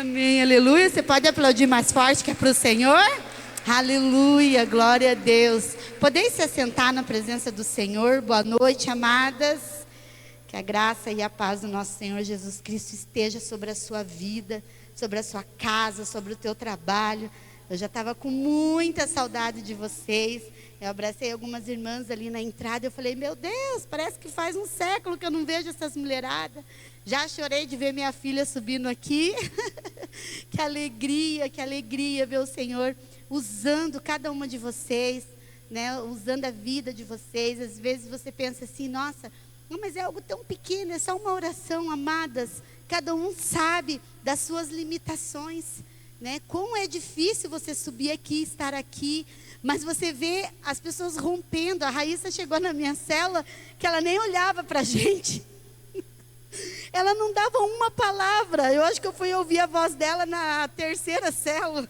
Amém, aleluia. Você pode aplaudir mais forte que é para o Senhor? Aleluia, glória a Deus. Podeis se assentar na presença do Senhor. Boa noite, amadas. Que a graça e a paz do nosso Senhor Jesus Cristo esteja sobre a sua vida, sobre a sua casa, sobre o teu trabalho. Eu já estava com muita saudade de vocês. Eu abracei algumas irmãs ali na entrada. Eu falei, meu Deus, parece que faz um século que eu não vejo essas mulheradas. Já chorei de ver minha filha subindo aqui. Que alegria ver o Senhor usando cada uma de vocês, né? Usando a vida de vocês. Às vezes você pensa assim, nossa, não, mas é algo tão pequeno, é só uma oração, amadas. Cada um sabe das suas limitações, né? Como é difícil você subir aqui, estar aqui, mas você vê as pessoas rompendo. A Raíssa chegou na minha célula que ela nem olhava para a gente. Ela não dava uma palavra. Eu acho que eu fui ouvir a voz dela na terceira célula.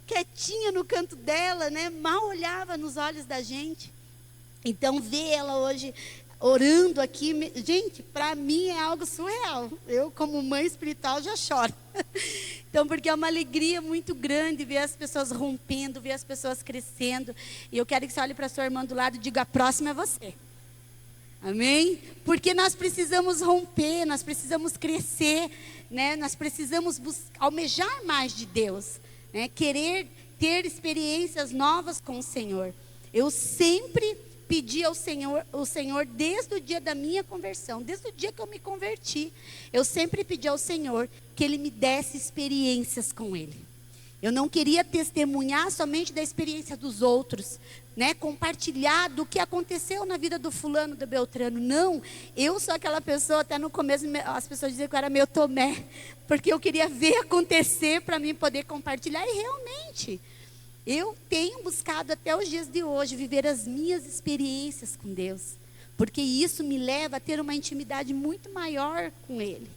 Quietinha no canto dela, né? Mal olhava nos olhos da gente. Então, ver ela hoje orando aqui, gente, para mim é algo surreal. Eu, como mãe espiritual, já choro. Então, porque é uma alegria muito grande ver as pessoas rompendo, ver as pessoas crescendo. E eu quero que você olhe para a sua irmã do lado e diga, a próxima é você. Amém? Porque nós precisamos romper, nós precisamos crescer, né? Nós precisamos almejar mais de Deus, né? Querer ter experiências novas com o Senhor. Eu sempre pedi ao Senhor desde o dia da minha conversão, desde o dia que eu me converti, eu sempre pedi ao Senhor que Ele me desse experiências com Ele. Eu não queria testemunhar somente da experiência dos outros, né? Compartilhar do que aconteceu na vida do fulano, do Beltrano. Não, eu sou aquela pessoa, até no começo as pessoas diziam que eu era meio Tomé, porque eu queria ver acontecer para mim poder compartilhar. E realmente, eu tenho buscado até os dias de hoje viver as minhas experiências com Deus, porque isso me leva a ter uma intimidade muito maior com Ele.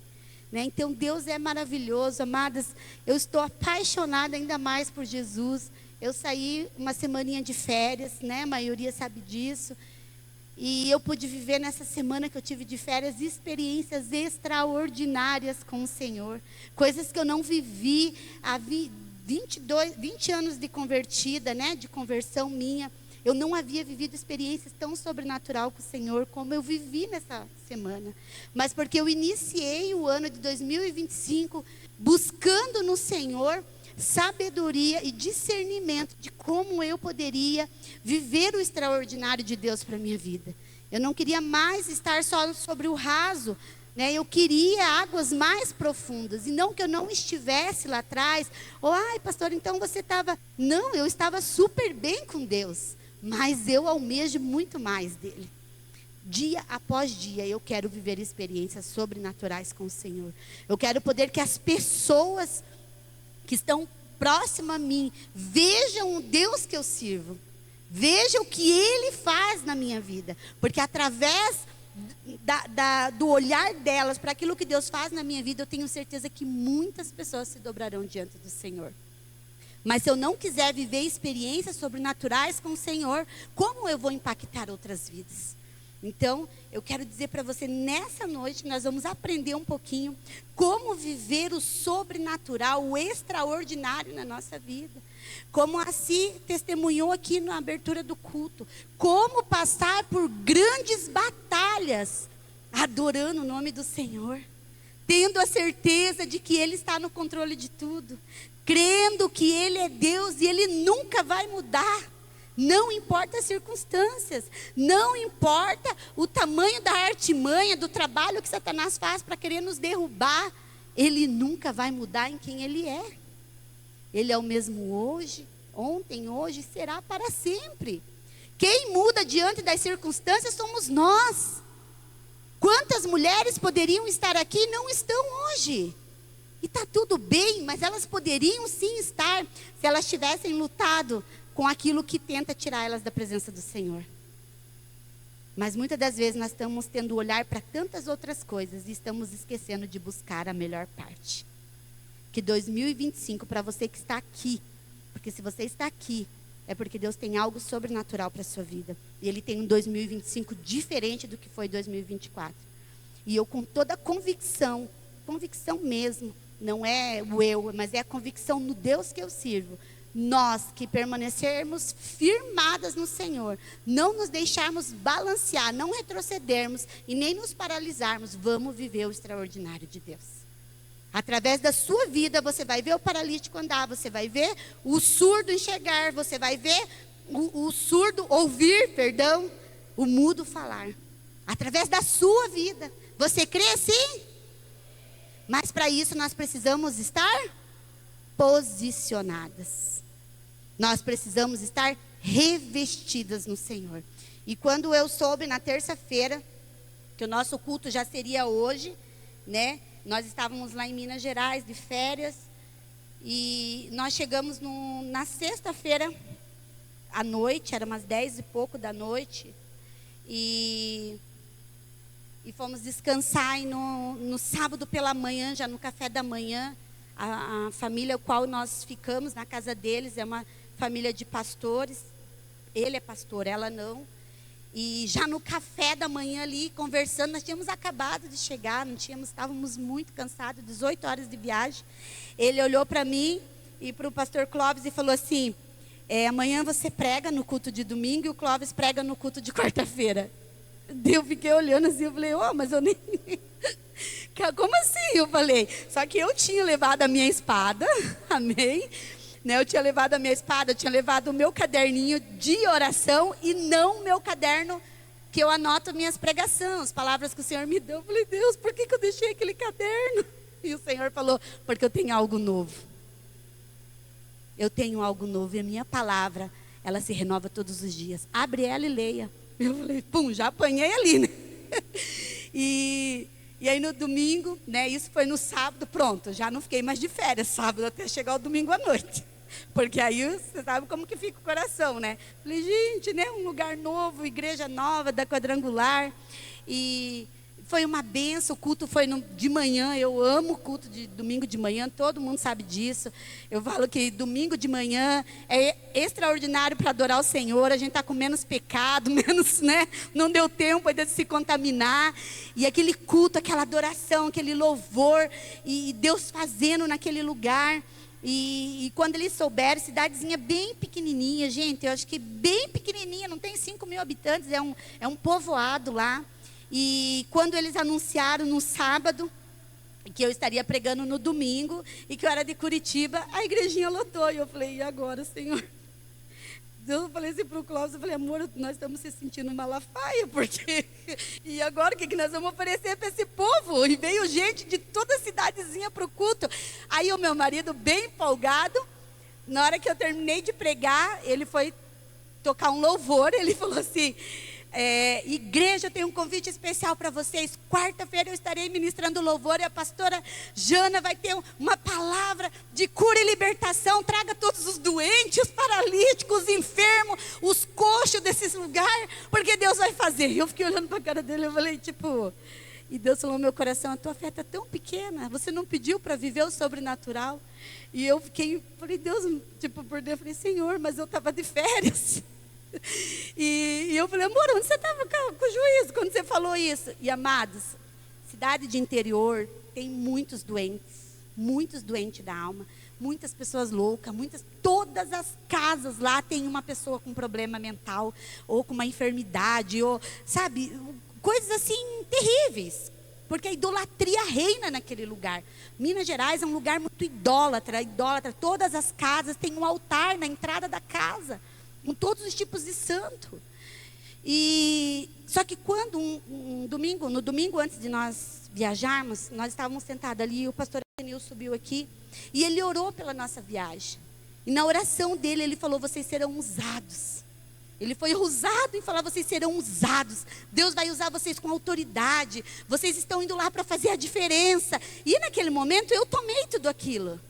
Então Deus é maravilhoso, amadas. Eu estou apaixonada ainda mais por Jesus. Eu saí uma semaninha de férias, né? A maioria sabe disso. E eu pude viver nessa semana que eu tive de férias experiências extraordinárias com o Senhor. Coisas que eu não vivi há 20 anos de convertida, né? De conversão minha. Eu não havia vivido experiências tão sobrenatural com o Senhor como eu vivi nessa semana. Mas porque eu iniciei o ano de 2025 buscando no Senhor sabedoria e discernimento de como eu poderia viver o extraordinário de Deus para a minha vida. Eu não queria mais estar só sobre o raso, né? Eu queria águas mais profundas. E não que eu não estivesse lá atrás. Ai, pastor, então você estava... Não, eu estava super bem com Deus. Mas eu almejo muito mais dele. Dia após dia eu quero viver experiências sobrenaturais com o Senhor. Eu quero poder que as pessoas que estão próximas a mim vejam o Deus que eu sirvo. Vejam o que Ele faz na minha vida. Porque através do olhar delas para aquilo que Deus faz na minha vida, eu tenho certeza que muitas pessoas se dobrarão diante do Senhor. Mas se eu não quiser viver experiências sobrenaturais com o Senhor, como eu vou impactar outras vidas? Então, eu quero dizer para você, nessa noite, nós vamos aprender um pouquinho como viver o sobrenatural, o extraordinário na nossa vida. Como a Si testemunhou aqui na abertura do culto. Como passar por grandes batalhas, adorando o nome do Senhor. Tendo a certeza de que Ele está no controle de tudo. Crendo que Ele é Deus e Ele nunca vai mudar. Não importa as circunstâncias. Não importa o tamanho da artimanha, do trabalho que Satanás faz para querer nos derrubar. Ele nunca vai mudar em quem Ele é. Ele é o mesmo hoje, ontem, hoje e será para sempre. Quem muda diante das circunstâncias somos nós. Quantas mulheres poderiam estar aqui e não estão hoje? E está tudo bem, mas elas poderiam sim estar se elas tivessem lutado com aquilo que tenta tirar elas da presença do Senhor. Mas muitas das vezes nós estamos tendo olhar para tantas outras coisas e estamos esquecendo de buscar a melhor parte. Que 2025, para você que está aqui, porque se você está aqui, é porque Deus tem algo sobrenatural para a sua vida. E Ele tem um 2025 diferente do que foi 2024. E eu com toda convicção mesmo, não é o eu, mas é a convicção no Deus que eu sirvo. Nós que permanecermos firmadas no Senhor, não nos deixarmos balancear, não retrocedermos e nem nos paralisarmos, vamos viver o extraordinário de Deus. Através da sua vida, você vai ver o paralítico andar, você vai ver o surdo enxergar, você vai ver o surdo ouvir, o mudo falar. Através da sua vida. Você crê assim? Mas para isso nós precisamos estar posicionadas. Nós precisamos estar revestidas no Senhor. E quando eu soube na terça-feira que o nosso culto já seria hoje, né? Nós estávamos lá em Minas Gerais de férias e nós chegamos na sexta-feira à noite, era umas 10 e pouco da noite, e fomos descansar. E no sábado pela manhã, já no café da manhã, a família qual nós ficamos na casa deles é uma família de pastores. Ele é pastor, ela não. E já no café da manhã ali, conversando, nós tínhamos acabado de chegar, estávamos muito cansados, 18 horas de viagem. Ele olhou para mim e para o pastor Clóvis e falou assim, amanhã você prega no culto de domingo e o Clóvis prega no culto de quarta-feira. Eu fiquei olhando assim, eu falei, mas eu nem... Como assim? Eu falei, só que eu tinha levado a minha espada, amém? Né, eu tinha levado a minha espada, eu tinha levado o meu caderninho de oração e não o meu caderno que eu anoto minhas pregações, as palavras que o Senhor me deu. Eu falei, Deus, por que eu deixei aquele caderno? E o Senhor falou, porque eu tenho algo novo. Eu tenho algo novo e a minha palavra, ela se renova todos os dias. Abre ela e leia. Eu falei, já apanhei ali, né? E aí no domingo, né, isso foi no sábado, pronto, já não fiquei mais de férias, sábado até chegar o domingo à noite. Porque aí você sabe como que fica o coração, né? Falei, gente, né, um lugar novo, igreja nova, da Quadrangular. E foi uma benção, o culto foi de manhã, eu amo o culto de domingo de manhã, todo mundo sabe disso. Eu falo que domingo de manhã é extraordinário para adorar o Senhor, a gente está com menos pecado, menos, né? Não deu tempo ainda de se contaminar. E aquele culto, aquela adoração, aquele louvor, e Deus fazendo naquele lugar. E quando eles souberam, cidadezinha bem pequenininha, gente, eu acho que bem pequenininha, não tem 5.000 habitantes, é um povoado lá. E quando eles anunciaram no sábado que eu estaria pregando no domingo e que eu era de Curitiba, a igrejinha lotou. E eu falei, e agora, Senhor? Eu falei assim para o Cláudio, eu falei, amor, nós estamos se sentindo malafaia, porque... E agora, o que nós vamos oferecer para esse povo? E veio gente de toda a cidadezinha para o culto. Aí o meu marido, bem empolgado, na hora que eu terminei de pregar, ele foi tocar um louvor, ele falou assim... igreja, eu tenho um convite especial para vocês. Quarta-feira eu estarei ministrando louvor e a pastora Jana vai ter uma palavra de cura e libertação. Traga todos os doentes, os paralíticos, os enfermos, os coxos desses lugares, porque Deus vai fazer. E eu fiquei olhando para a cara dele, eu falei, e Deus falou no meu coração, a tua fé está tão pequena, você não pediu para viver o sobrenatural. E eu falei, Deus, por Deus, eu falei, Senhor, mas eu estava de férias. E eu falei, amor, onde você estava com o juízo quando você falou isso? E amados, cidade de interior tem muitos doentes da alma, muitas pessoas loucas, todas as casas lá tem uma pessoa com problema mental, ou com uma enfermidade, ou, sabe, coisas assim terríveis, porque a idolatria reina naquele lugar. Minas Gerais é um lugar muito idólatra, todas as casas têm um altar na entrada da casa, com todos os tipos de santo. E só que quando no domingo antes de nós viajarmos, nós estávamos sentados ali, e o pastor Anil subiu aqui, e ele orou pela nossa viagem. E na oração dele, ele falou, vocês serão usados. Ele foi ousado em falar, vocês serão usados. Deus vai usar vocês com autoridade. Vocês estão indo lá para fazer a diferença. E naquele momento, eu tomei tudo aquilo.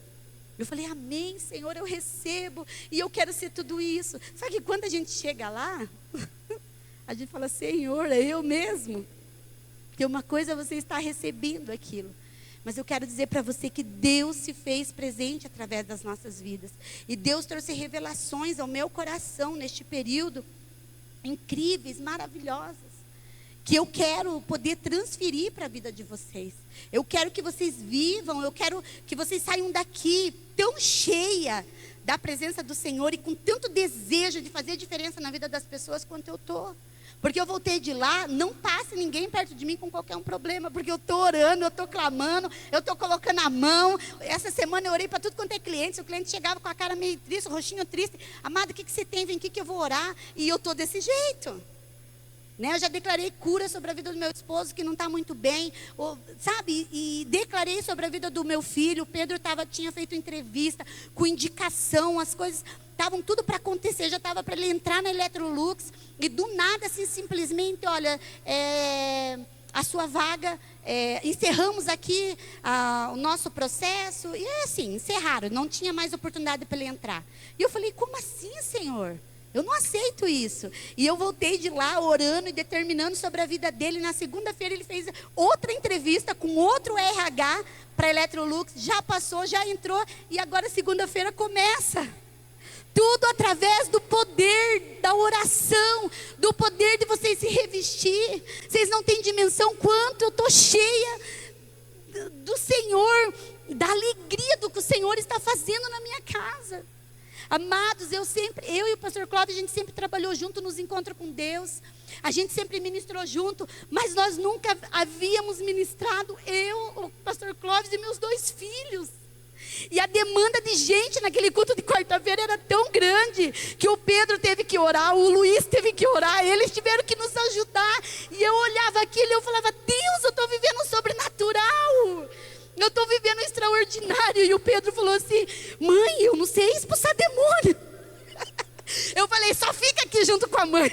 Eu falei, amém, Senhor, eu recebo e eu quero ser tudo isso. Só que quando a gente chega lá, a gente fala, Senhor, é eu mesmo. Porque uma coisa é você estar recebendo aquilo. Mas eu quero dizer para você que Deus se fez presente através das nossas vidas. E Deus trouxe revelações ao meu coração neste período, incríveis, maravilhosas. que eu quero poder transferir para a vida de vocês. Eu quero que vocês vivam, eu quero que vocês saiam daqui tão cheia da presença do Senhor e com tanto desejo de fazer diferença na vida das pessoas quanto eu estou. Porque eu voltei de lá, não passe ninguém perto de mim com qualquer problema, porque eu estou orando, eu estou clamando, eu estou colocando a mão. Essa semana eu orei para tudo quanto é cliente. Se o cliente chegava com a cara meio triste, roxinho triste, amado, o que você tem? Vem aqui que eu vou orar. E eu estou desse jeito. Eu já declarei cura sobre a vida do meu esposo, que não está muito bem, sabe? E declarei sobre a vida do meu filho. O Pedro tinha feito entrevista com indicação, as coisas estavam tudo para acontecer. Já estava para ele entrar na Electrolux e do nada, assim, simplesmente, olha, a sua vaga, encerramos aqui o nosso processo. E assim, encerraram, não tinha mais oportunidade para ele entrar. E eu falei, como assim, Senhor? Eu não aceito isso. E eu voltei de lá orando e determinando sobre a vida dele. Na segunda-feira ele fez outra entrevista com outro RH para a Electrolux. Já passou, já entrou e agora segunda-feira começa. Tudo através do poder da oração, do poder de vocês se revestir. Vocês não têm dimensão quanto eu estou cheia do Senhor, da alegria do que o Senhor está fazendo na minha casa. Amados, eu e o pastor Clóvis, a gente sempre trabalhou junto nos encontros com Deus. A gente sempre ministrou junto, mas nós nunca havíamos ministrado, eu, o pastor Clóvis e meus 2 filhos. E a demanda de gente naquele culto de quarta-feira era tão grande, que o Pedro teve que orar, o Luiz teve que orar, eles tiveram que nos ajudar. E eu olhava aquilo e eu falava, Deus, eu estou vivendo um sobrenatural. Eu estou vivendo extraordinário. E o Pedro falou assim, mãe, eu não sei expulsar demônio. Eu falei, só fica aqui junto com a mãe.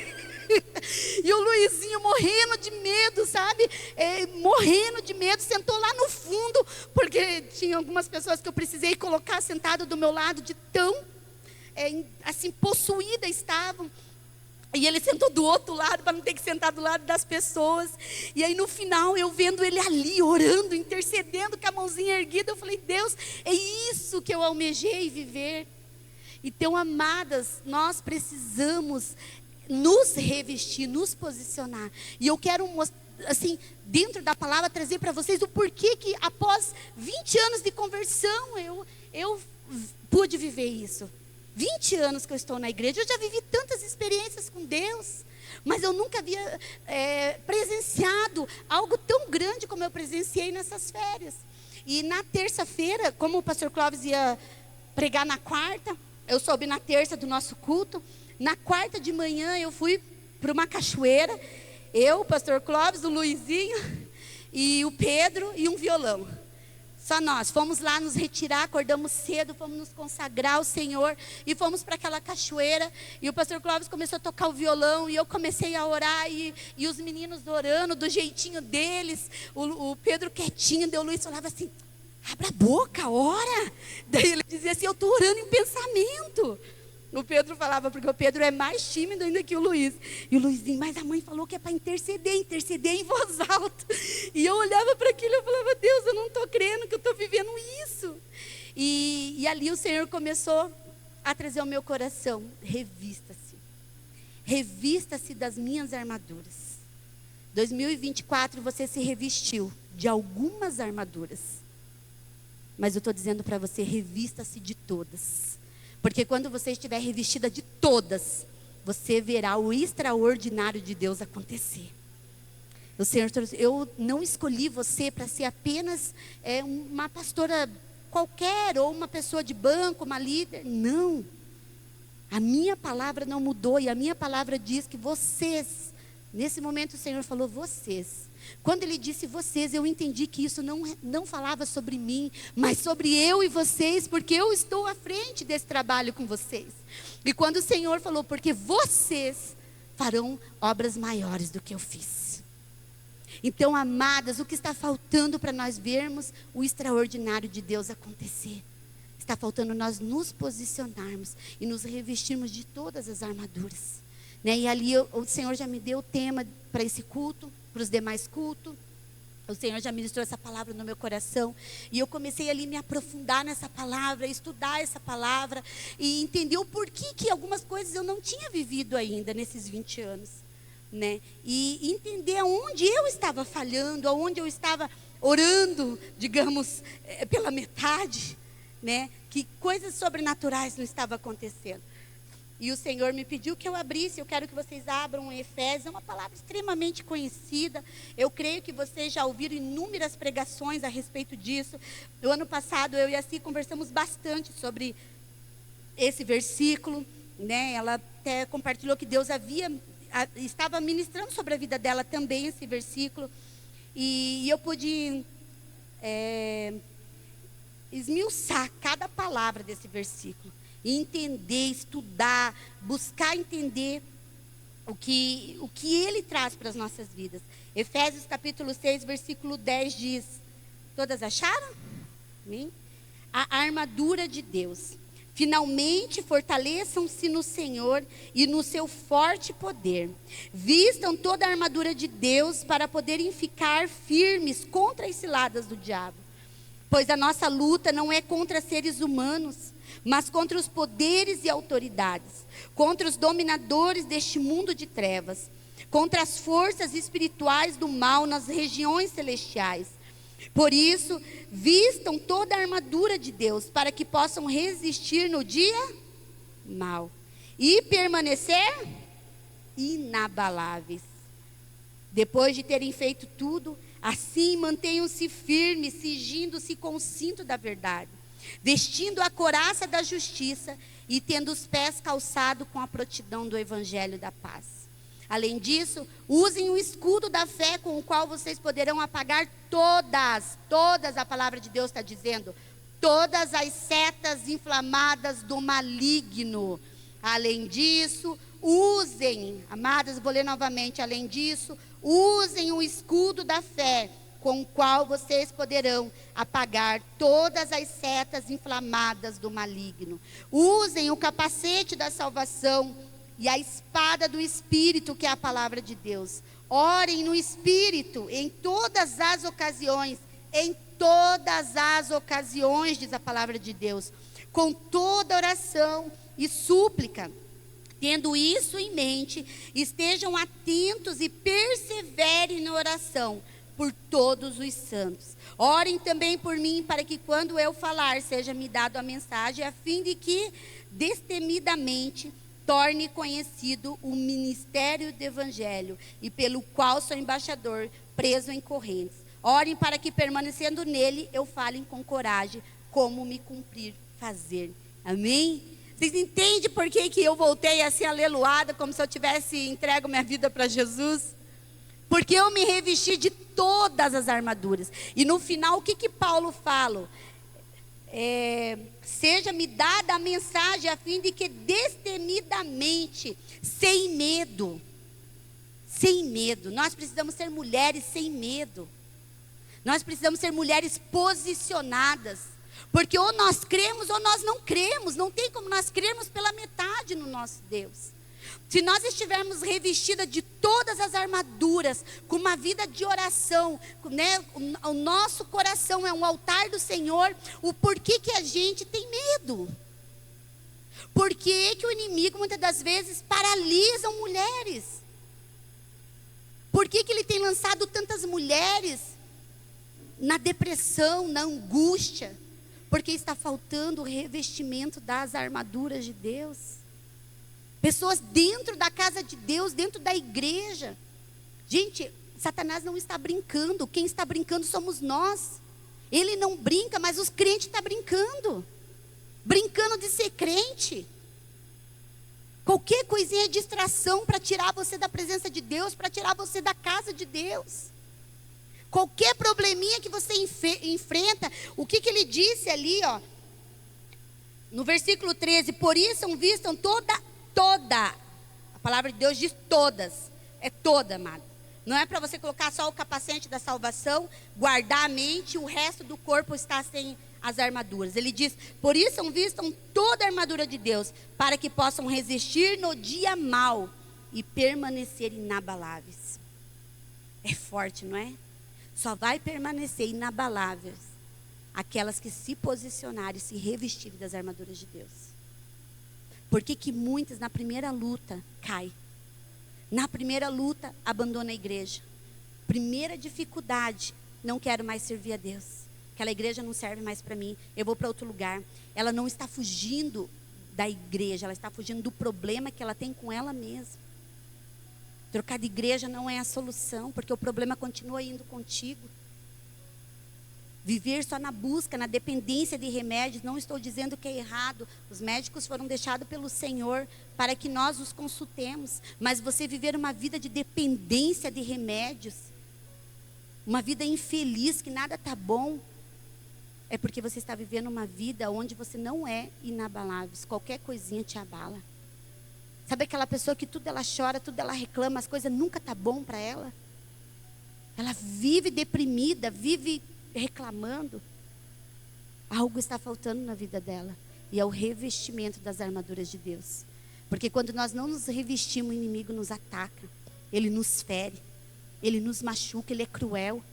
E o Luizinho morrendo de medo, sabe? Morrendo de medo, sentou lá no fundo, porque tinha algumas pessoas que eu precisei colocar sentado do meu lado, de tão, assim, possuída estavam. E ele sentou do outro lado, para não ter que sentar do lado das pessoas. E aí no final, eu vendo ele ali, orando, intercedendo, com a mãozinha erguida, eu falei, Deus, é isso que eu almejei viver. Então, amadas, nós precisamos nos revestir, nos posicionar. E eu quero, assim, dentro da palavra, trazer para vocês o porquê que após 20 anos de conversão, eu pude viver isso. 20 anos que eu estou na igreja, eu já vivi tantas experiências com Deus, mas eu nunca havia presenciado algo tão grande como eu presenciei nessas férias. E na terça-feira, como o pastor Clóvis ia pregar na quarta, eu soube na terça do nosso culto. Na quarta de manhã eu fui para uma cachoeira, eu, o pastor Clóvis, o Luizinho e o Pedro e um violão. Só nós, fomos lá nos retirar, acordamos cedo, fomos nos consagrar ao Senhor e fomos para aquela cachoeira. E o pastor Clóvis começou a tocar o violão e eu comecei a orar e os meninos orando do jeitinho deles. O Pedro quietinho, o Luiz falava assim, abra a boca, ora. Daí ele dizia assim, eu estou orando em pensamento. O Pedro falava, porque o Pedro é mais tímido ainda que o Luiz. E o Luizinho, mas a mãe falou que é para interceder em voz alta. E eu olhava para aquilo e eu falava, Deus, eu não estou crendo que eu estou vivendo isso. E ali o Senhor começou a trazer ao meu coração, revista-se. Revista-se das minhas armaduras. 2024 você se revestiu de algumas armaduras. Mas eu estou dizendo para você, revista-se de todas. Porque quando você estiver revestida de todas, você verá o extraordinário de Deus acontecer. O Senhor, eu não escolhi você para ser apenas uma pastora qualquer, ou uma pessoa de banco, uma líder. Não. A minha palavra não mudou, e a minha palavra diz que vocês, nesse momento o Senhor falou vocês. Quando Ele disse vocês, eu entendi que isso não falava sobre mim, mas sobre eu e vocês, porque eu estou à frente desse trabalho com vocês. E quando o Senhor falou, porque vocês farão obras maiores do que eu fiz. Então, amadas, o que está faltando para nós vermos o extraordinário de Deus acontecer? Está faltando nós nos posicionarmos e nos revestirmos de todas as armaduras. E ali o Senhor já me deu o tema para esse culto, para os demais cultos. O Senhor já ministrou essa palavra no meu coração. E eu comecei ali a me aprofundar nessa palavra, estudar essa palavra e entender o porquê que algumas coisas eu não tinha vivido ainda nesses 20 anos. né? E entender aonde eu estava falhando, aonde eu estava orando, digamos, pela metade, né? Que coisas sobrenaturais não estavam acontecendo. E o Senhor me pediu que eu abrisse. Eu quero que vocês abram Efésios. É uma palavra extremamente conhecida. Eu creio que vocês já ouviram inúmeras pregações a respeito disso. No ano passado, eu e a Ci conversamos bastante sobre esse versículo, né? Ela até compartilhou que Deus estava ministrando sobre a vida dela também esse versículo. E eu pude esmiuçar cada palavra desse versículo. Entender, estudar, buscar entender o que ele traz para as nossas vidas. Efésios capítulo 6, versículo 10 diz, todas acharam? Amém? A armadura de Deus. Finalmente fortaleçam-se no Senhor e no seu forte poder. Vistam toda a armadura de Deus para poderem ficar firmes contra as ciladas do diabo. Pois a nossa luta não é contra seres humanos, mas contra os poderes e autoridades, contra os dominadores deste mundo de trevas, contra as forças espirituais do mal nas regiões celestiais. Por isso, vistam toda a armadura de Deus, para que possam resistir no dia mal e permanecer inabaláveis. Depois de terem feito tudo, assim mantenham-se firmes, cingindo-se com o cinto da verdade, vestindo a couraça da justiça e tendo os pés calçados com a prontidão do evangelho da paz. Além disso, usem o escudo da fé com o qual vocês poderão apagar todas, a palavra de Deus está dizendo, todas as setas inflamadas do maligno. Além disso, usem, amadas, vou ler novamente, além disso, usem o escudo da fé, com o qual vocês poderão apagar todas as setas inflamadas do maligno. Usem o capacete da salvação e a espada do Espírito, que é a palavra de Deus. Orem no Espírito em todas as ocasiões, diz a palavra de Deus, com toda oração e súplica. Tendo isso em mente, estejam atentos e perseverem na oração por todos os santos. Orem também por mim, para que quando eu falar, seja me dado a mensagem, a fim de que, destemidamente, torne conhecido o ministério do Evangelho, e pelo qual sou embaixador, preso em correntes. Orem para que, permanecendo nele, eu fale com coragem, como me cumprir fazer. Amém? Vocês entendem por que eu voltei assim aleluada, como se eu tivesse entregue minha vida para Jesus? Porque eu me revesti de todas as armaduras. E no final, o que Paulo fala? Seja-me dada a mensagem, a fim de que destemidamente, sem medo, nós precisamos ser mulheres sem medo. Nós precisamos ser mulheres posicionadas. Porque ou nós cremos ou nós não cremos. Não tem como nós crermos pela metade no nosso Deus. Se nós estivermos revestidas de todas as armaduras, com uma vida de oração, né? O nosso coração é um altar do Senhor. O porquê que a gente tem medo? Por que o inimigo muitas das vezes paralisa mulheres? Por que ele tem lançado tantas mulheres na depressão, na angústia? Porque está faltando o revestimento das armaduras de Deus. Pessoas dentro da casa de Deus, dentro da igreja. Gente, Satanás não está brincando. Quem está brincando somos nós. Ele não brinca, mas os crentes estão brincando. Brincando de ser crente. Qualquer coisinha é distração para tirar você da presença de Deus, para tirar você da casa de Deus. Qualquer probleminha que você enfrenta, o que ele disse ali, ó, no versículo 13, por isso vistam toda, a palavra de Deus diz todas, é toda, amado. Não é para você colocar só o capacete da salvação, guardar a mente, o resto do corpo está sem as armaduras. Ele diz, por isso vistam toda a armadura de Deus, para que possam resistir no dia mau e permanecer inabaláveis. É forte, não é? Só vai permanecer inabaláveis aquelas que se posicionarem e se revestirem das armaduras de Deus. Por que muitas na primeira luta caem? Na primeira luta, abandona a igreja. Primeira dificuldade, não quero mais servir a Deus. Aquela igreja não serve mais para mim, eu vou para outro lugar. Ela não está fugindo da igreja, ela está fugindo do problema que ela tem com ela mesma. Trocar de igreja não é a solução, porque o problema continua indo contigo. Viver só na busca, na dependência de remédios, não estou dizendo que é errado. Os médicos foram deixados pelo Senhor para que nós os consultemos. Mas você viver uma vida de dependência de remédios, uma vida infeliz, que nada está bom, é porque você está vivendo uma vida onde você não é inabalável. Qualquer coisinha te abala. Sabe aquela pessoa que tudo ela chora, tudo ela reclama, as coisas nunca estão bom para ela? Ela vive deprimida, vive reclamando. Algo está faltando na vida dela. E é o revestimento das armaduras de Deus. Porque quando nós não nos revestimos, o inimigo nos ataca. Ele nos fere. Ele nos machuca, ele é cruel.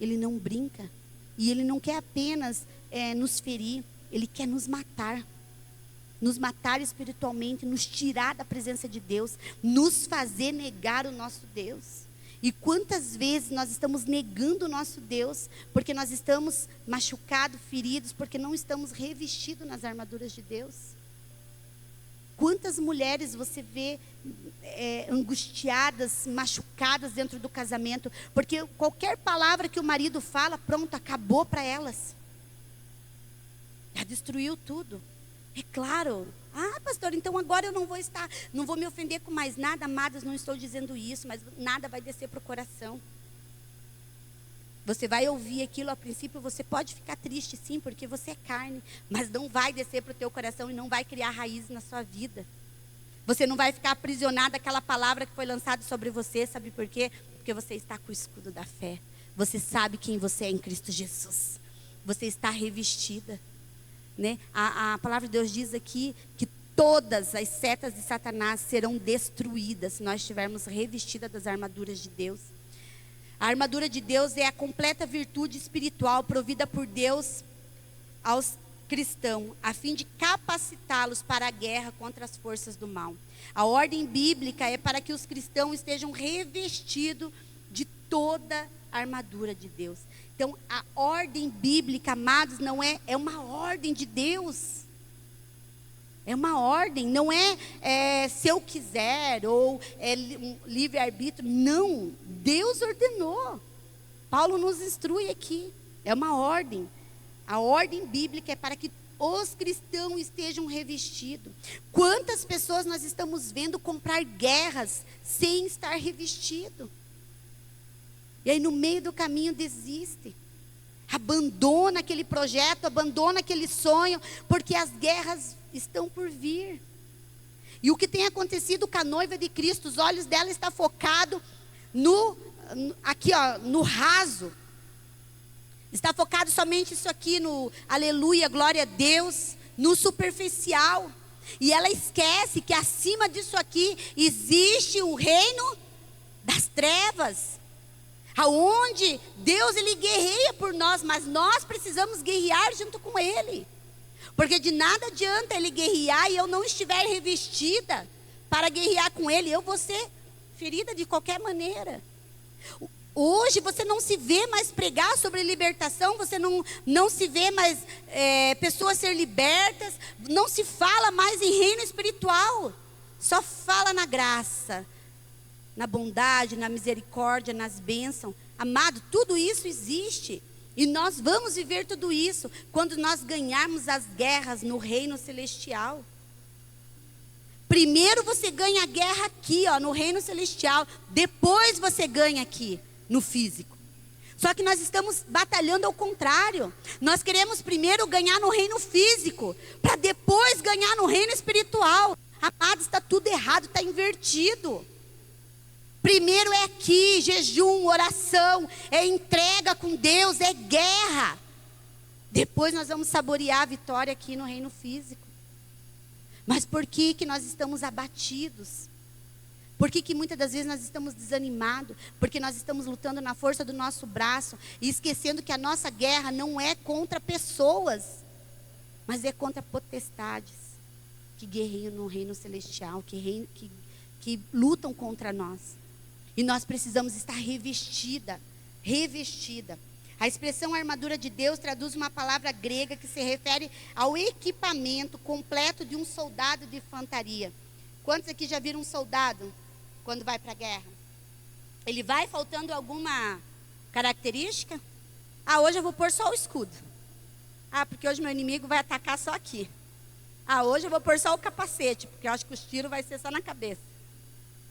Ele não brinca. E ele não quer apenas nos ferir. Ele quer nos matar. Nos matar espiritualmente, nos tirar da presença de Deus, nos fazer negar o nosso Deus. E quantas vezes nós estamos negando o nosso Deus, porque nós estamos machucados, feridos, porque não estamos revestidos nas armaduras de Deus. Quantas mulheres você vê angustiadas, machucadas dentro do casamento, porque qualquer palavra que o marido fala, pronto, acabou para elas. Já destruiu tudo. É claro. Ah, pastor, então agora eu não vou me ofender com mais nada. Amadas, não estou dizendo isso, mas nada vai descer para o coração. Você vai ouvir aquilo, a princípio você pode ficar triste sim, porque você é carne, mas não vai descer para o teu coração e não vai criar raízes na sua vida. Você não vai ficar aprisionado àquela palavra que foi lançada sobre você, sabe por quê? Porque você está com o escudo da fé. Você sabe quem você é em Cristo Jesus. Você está revestida. Né? A palavra de Deus diz aqui que todas as setas de Satanás serão destruídas se nós estivermos revestidas das armaduras de Deus. A armadura de Deus é a completa virtude espiritual provida por Deus aos cristãos, a fim de capacitá-los para a guerra contra as forças do mal. A ordem bíblica é para que os cristãos estejam revestidos de toda a armadura de Deus. Então, a ordem bíblica, amados, não é uma ordem de Deus. É uma ordem, não é se eu quiser ou um livre-arbítrio. Não, Deus ordenou. Paulo nos instrui aqui. É uma ordem. A ordem bíblica é para que os cristãos estejam revestidos. Quantas pessoas nós estamos vendo comprar guerras sem estar revestido? E aí no meio do caminho desiste. Abandona aquele projeto, abandona aquele sonho, porque as guerras estão por vir. E o que tem acontecido com a noiva de Cristo, os olhos dela estão focados no raso. Está focado somente isso aqui, no aleluia, glória a Deus, no superficial. E ela esquece que acima disso aqui existe o reino das trevas. Aonde Deus, Ele guerreia por nós, mas nós precisamos guerrear junto com Ele. Porque de nada adianta Ele guerrear e eu não estiver revestida para guerrear com Ele. Eu vou ser ferida de qualquer maneira. Hoje você não se vê mais pregar sobre libertação, você não se vê mais pessoas ser libertas, não se fala mais em reino espiritual, só fala na graça, na bondade, na misericórdia, nas bênçãos. Amado, tudo isso existe. E nós vamos viver tudo isso quando nós ganharmos as guerras no reino celestial. Primeiro você ganha a guerra aqui, no reino celestial. Depois você ganha aqui, no físico. Só que nós estamos batalhando ao contrário. Nós queremos primeiro ganhar no reino físico, para depois ganhar no reino espiritual. Amado, está tudo errado, está invertido. Primeiro é aqui, jejum, oração, é entrega com Deus, é guerra. Depois nós vamos saborear a vitória aqui no reino físico. Mas por que nós estamos abatidos? Por que muitas das vezes nós estamos desanimados? Porque nós estamos lutando na força do nosso braço e esquecendo que a nossa guerra não é contra pessoas, mas é contra potestades que guerreiam no reino celestial, que que lutam contra nós. E nós precisamos estar revestida. A expressão armadura de Deus traduz uma palavra grega que se refere ao equipamento completo de um soldado de infantaria. Quantos aqui já viram um soldado quando vai para a guerra? Ele vai faltando alguma característica? Hoje eu vou pôr só o escudo. Porque hoje meu inimigo vai atacar só aqui. Hoje eu vou pôr só o capacete, porque eu acho que os tiros vai ser só na cabeça.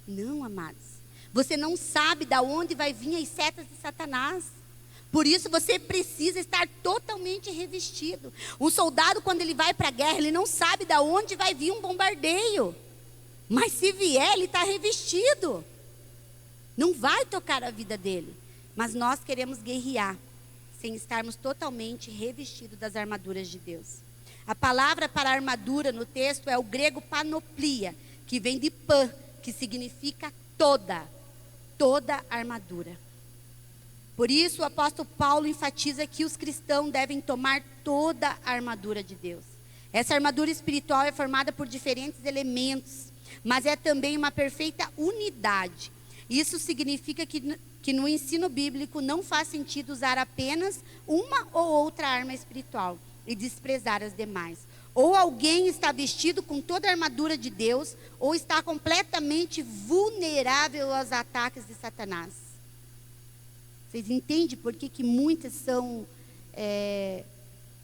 Não, amados. Você não sabe de onde vai vir as setas de Satanás. Por isso você precisa estar totalmente revestido. Um soldado, quando ele vai para a guerra, ele não sabe de onde vai vir um bombardeio. Mas se vier, ele está revestido. Não vai tocar a vida dele. Mas nós queremos guerrear sem estarmos totalmente revestidos das armaduras de Deus. A palavra para armadura no texto é o grego panoplia, que vem de pan, que significa toda armadura. Por isso o apóstolo Paulo enfatiza que os cristãos devem tomar toda a armadura de Deus. Essa armadura espiritual é formada por diferentes elementos, mas é também uma perfeita unidade. Isso significa que no ensino bíblico não faz sentido usar apenas uma ou outra arma espiritual e desprezar as demais. Ou alguém está vestido com toda a armadura de Deus, ou está completamente vulnerável aos ataques de Satanás. Vocês entendem por que muitas são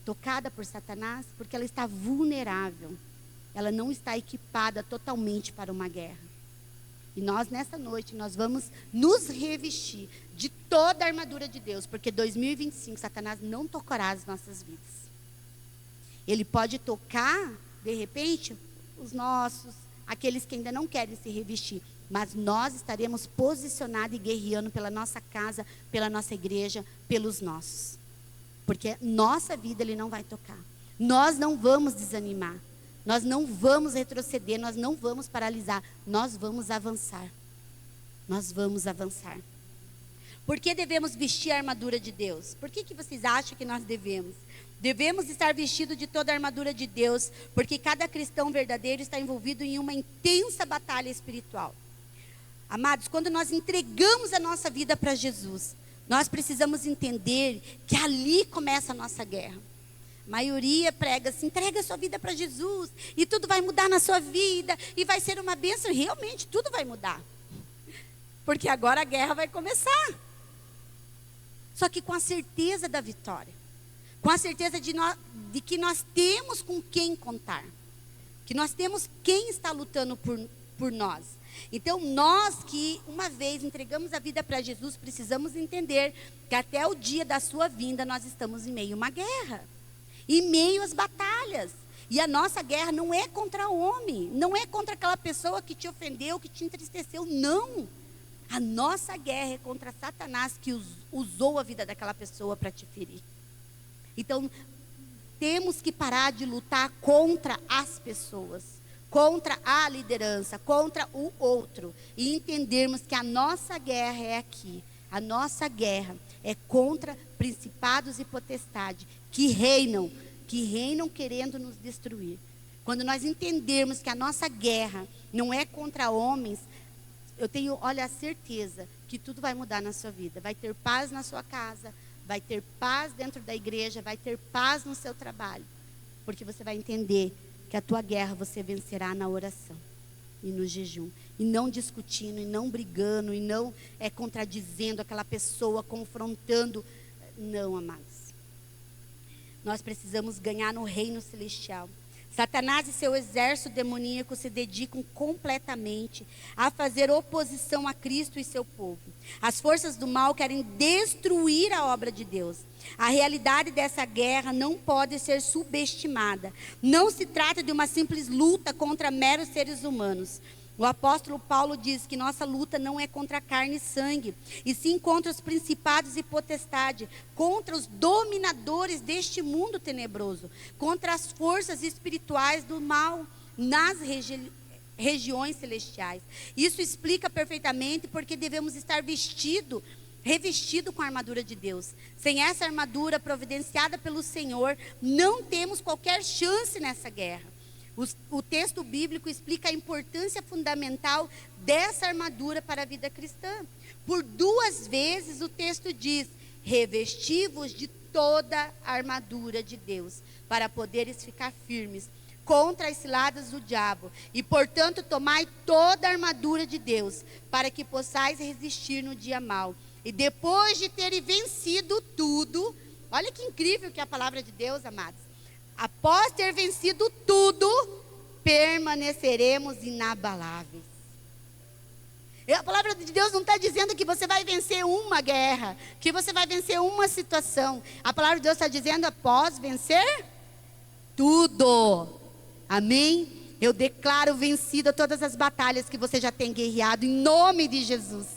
tocadas por Satanás? Porque ela está vulnerável. Ela não está equipada totalmente para uma guerra. E nós, nessa noite, nós vamos nos revestir de toda a armadura de Deus. Porque 2025, Satanás não tocará as nossas vidas. Ele pode tocar, de repente, os nossos, aqueles que ainda não querem se revestir. Mas nós estaremos posicionados e guerreando pela nossa casa, pela nossa igreja, pelos nossos. Porque nossa vida ele não vai tocar. Nós não vamos desanimar. Nós não vamos retroceder, nós não vamos paralisar. Nós vamos avançar. Nós vamos avançar. Por que devemos vestir a armadura de Deus? Por que vocês acham que nós devemos? Devemos estar vestidos de toda a armadura de Deus, porque cada cristão verdadeiro está envolvido em uma intensa batalha espiritual. Amados, quando nós entregamos a nossa vida para Jesus, nós precisamos entender que ali começa a nossa guerra. A maioria prega assim, entrega a sua vida para Jesus, e tudo vai mudar na sua vida, e vai ser uma bênção, e realmente tudo vai mudar. Porque agora a guerra vai começar. Só que com a certeza da vitória. Com a certeza de que nós temos com quem contar. Que nós temos quem está lutando por nós. Então nós que uma vez entregamos a vida para Jesus, precisamos entender que até o dia da sua vinda nós estamos em meio a uma guerra. Em meio às batalhas. E a nossa guerra não é contra o homem. Não é contra aquela pessoa que te ofendeu, que te entristeceu. Não. A nossa guerra é contra Satanás, que usou a vida daquela pessoa para te ferir. Então, temos que parar de lutar contra as pessoas, contra a liderança, contra o outro. E entendermos que a nossa guerra é aqui. A nossa guerra é contra principados e potestades que reinam querendo nos destruir. Quando nós entendermos que a nossa guerra não é contra homens, eu tenho, a certeza que tudo vai mudar na sua vida. Vai ter paz na sua casa, vai ter paz dentro da igreja, vai ter paz no seu trabalho. Porque você vai entender que a tua guerra você vencerá na oração e no jejum. E não discutindo, e não brigando, e não contradizendo aquela pessoa, confrontando. Não, amados. Nós precisamos ganhar no reino celestial. Satanás e seu exército demoníaco se dedicam completamente a fazer oposição a Cristo e seu povo. As forças do mal querem destruir a obra de Deus. A realidade dessa guerra não pode ser subestimada. Não se trata de uma simples luta contra meros seres humanos. O apóstolo Paulo diz que nossa luta não é contra carne e sangue, e sim contra os principados e potestades, contra os dominadores deste mundo tenebroso, contra as forças espirituais do mal nas regiões celestiais. Isso explica perfeitamente porque devemos estar revestido com a armadura de Deus. Sem essa armadura providenciada pelo Senhor, não temos qualquer chance nessa guerra. O texto bíblico explica a importância fundamental dessa armadura para a vida cristã. Por 2 vezes o texto diz: revesti-vos de toda a armadura de Deus, para poderes ficar firmes contra as ciladas do diabo. E, portanto, tomai toda a armadura de Deus, para que possais resistir no dia mau. E depois de terem vencido tudo, olha que incrível que é a palavra de Deus, amados. Após ter vencido tudo, permaneceremos inabaláveis. E a palavra de Deus não está dizendo que você vai vencer uma guerra, que você vai vencer uma situação. A palavra de Deus está dizendo após vencer tudo. Amém? Eu declaro vencida todas as batalhas que você já tem guerreado, em nome de Jesus.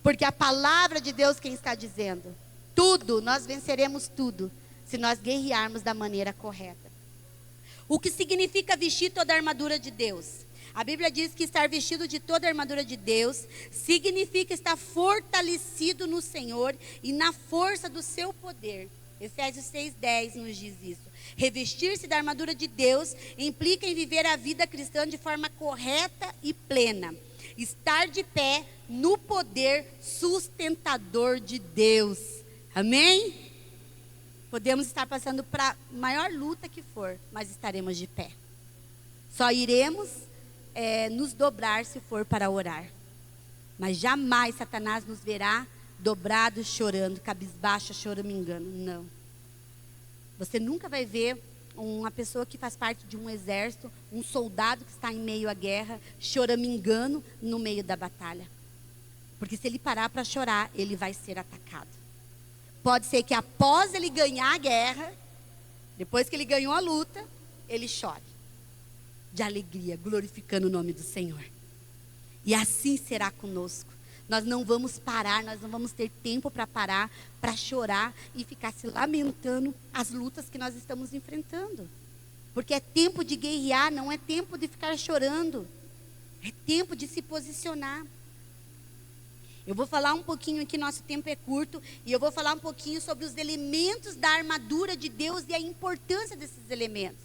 Porque a palavra de Deus quem está dizendo. Tudo, nós venceremos tudo, se nós guerrearmos da maneira correta. O que significa vestir toda a armadura de Deus? A Bíblia diz que estar vestido de toda a armadura de Deus significa estar fortalecido no Senhor e na força do seu poder. Efésios 6,10 nos diz isso. Revestir-se da armadura de Deus implica em viver a vida cristã de forma correta e plena. Estar de pé no poder sustentador de Deus. Amém? Podemos estar passando para a maior luta que for, mas estaremos de pé. Só iremos nos dobrar se for para orar. Mas jamais Satanás nos verá dobrados, chorando, cabisbaixo, choramingando. Não. Você nunca vai ver uma pessoa que faz parte de um exército, um soldado que está em meio à guerra, choramingando no meio da batalha. Porque se ele parar para chorar, ele vai ser atacado. Pode ser que após ele ganhar a guerra, depois que ele ganhou a luta, ele chore de alegria, glorificando o nome do Senhor. E assim será conosco. Nós não vamos parar, nós não vamos ter tempo para parar, para chorar e ficar se lamentando as lutas que nós estamos enfrentando. Porque é tempo de guerrear, não é tempo de ficar chorando. É tempo de se posicionar. Eu vou falar um pouquinho aqui, nosso tempo é curto, e eu vou falar um pouquinho sobre os elementos da armadura de Deus e a importância desses elementos.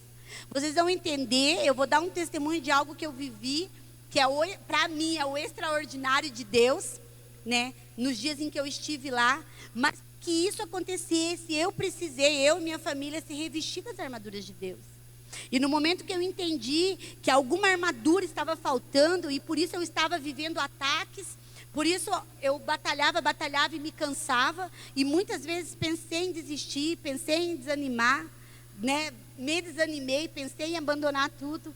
Vocês vão entender, eu vou dar um testemunho de algo que eu vivi, que para mim é o extraordinário de Deus, né? Nos dias em que eu estive lá, mas que isso acontecesse, eu e minha família, se revestir das armaduras de Deus. E no momento que eu entendi que alguma armadura estava faltando, e por isso eu estava vivendo ataques, por isso eu batalhava e me cansava, e muitas vezes pensei em desistir, pensei em desanimar, né? Me desanimei, pensei em abandonar tudo.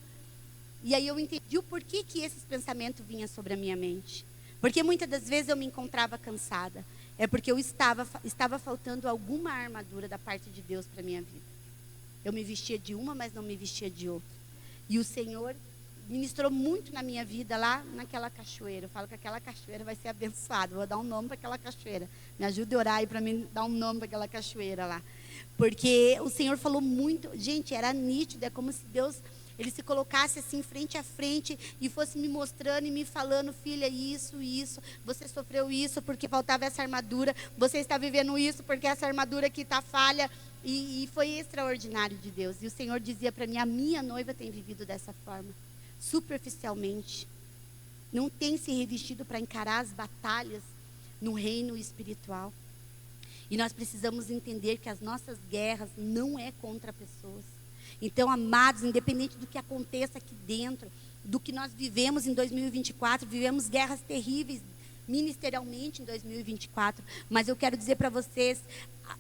E aí eu entendi o porquê que esses pensamentos vinham sobre a minha mente. Porque muitas das vezes eu me encontrava cansada. É porque eu estava faltando alguma armadura da parte de Deus para a minha vida. Eu me vestia de uma, mas não me vestia de outra. E o Senhor ministrou muito na minha vida lá naquela cachoeira. Eu falo que aquela cachoeira vai ser abençoada. Vou dar um nome para aquela cachoeira. Me ajude a orar aí para mim dar um nome para aquela cachoeira lá. Porque o Senhor falou muito. Gente, era nítido. É como se Deus, Ele se colocasse assim frente a frente e fosse me mostrando e me falando: filha, isso, você sofreu isso porque faltava essa armadura, você está vivendo isso porque essa armadura aqui está falha. E foi extraordinário de Deus. E o Senhor dizia para mim: a minha noiva tem vivido dessa forma, superficialmente, não tem se revestido para encarar as batalhas no reino espiritual. E nós precisamos entender que as nossas guerras não é contra pessoas. Então, amados, independente do que aconteça aqui dentro, do que nós vivemos em 2024, vivemos guerras terríveis ministerialmente em 2024, mas eu quero dizer para vocês,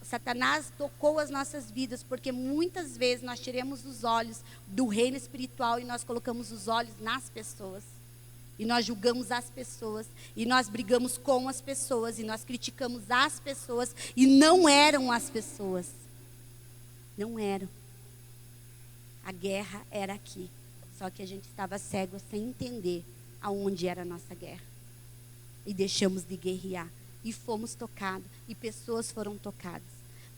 Satanás tocou as nossas vidas, porque muitas vezes nós tiramos os olhos do reino espiritual e nós colocamos os olhos nas pessoas. E nós julgamos as pessoas, e nós brigamos com as pessoas, e nós criticamos as pessoas, e não eram as pessoas. Não eram. A guerra era aqui. Só que a gente estava cego sem entender aonde era a nossa guerra. E deixamos de guerrear. E fomos tocados. E pessoas foram tocadas.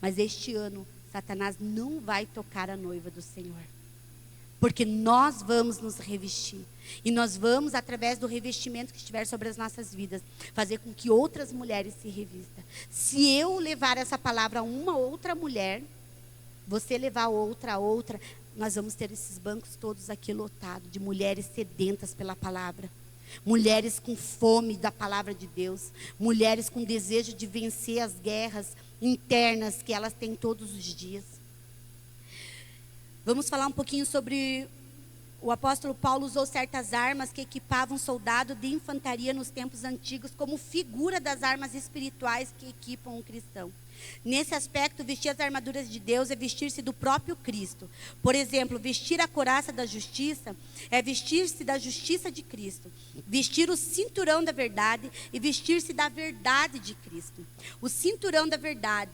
Mas este ano, Satanás não vai tocar a noiva do Senhor. Porque nós vamos nos revestir. E nós vamos, através do revestimento que estiver sobre as nossas vidas, fazer com que outras mulheres se revistam. Se eu levar essa palavra a uma outra mulher, você levar outra, nós vamos ter esses bancos todos aqui lotados de mulheres sedentas pela palavra. Mulheres com fome da palavra de Deus. Mulheres com desejo de vencer as guerras internas que elas têm todos os dias. Vamos falar um pouquinho sobre... O apóstolo Paulo usou certas armas que equipavam soldado de infantaria nos tempos antigos como figura das armas espirituais que equipam um cristão. Nesse aspecto, vestir as armaduras de Deus é vestir-se do próprio Cristo. Por exemplo, vestir a couraça da justiça é vestir-se da justiça de Cristo. Vestir o cinturão da verdade e vestir-se da verdade de Cristo. O cinturão da verdade,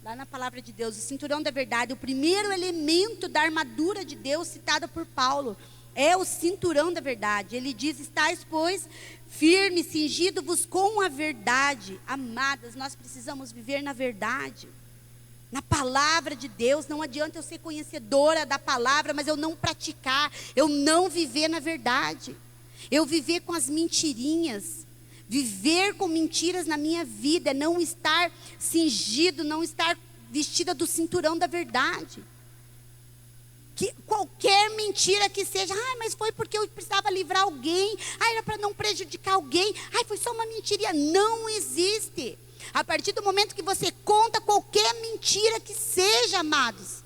lá na palavra de Deus, o cinturão da verdade, o primeiro elemento da armadura de Deus citado por Paulo, é o cinturão da verdade. Ele diz: estáis, pois, firmes, cingido-vos com a verdade. Amadas, nós precisamos viver na verdade, na palavra de Deus. Não adianta eu ser conhecedora da palavra, mas eu não praticar, eu não viver na verdade, eu viver com as mentirinhas. Viver com mentiras na minha vida é não estar cingido, não estar vestida do cinturão da verdade. Que qualquer mentira que seja, mas foi porque eu precisava livrar alguém, era para não prejudicar alguém, foi só uma mentirinha. Não existe. A partir do momento que você conta qualquer mentira que seja, amados,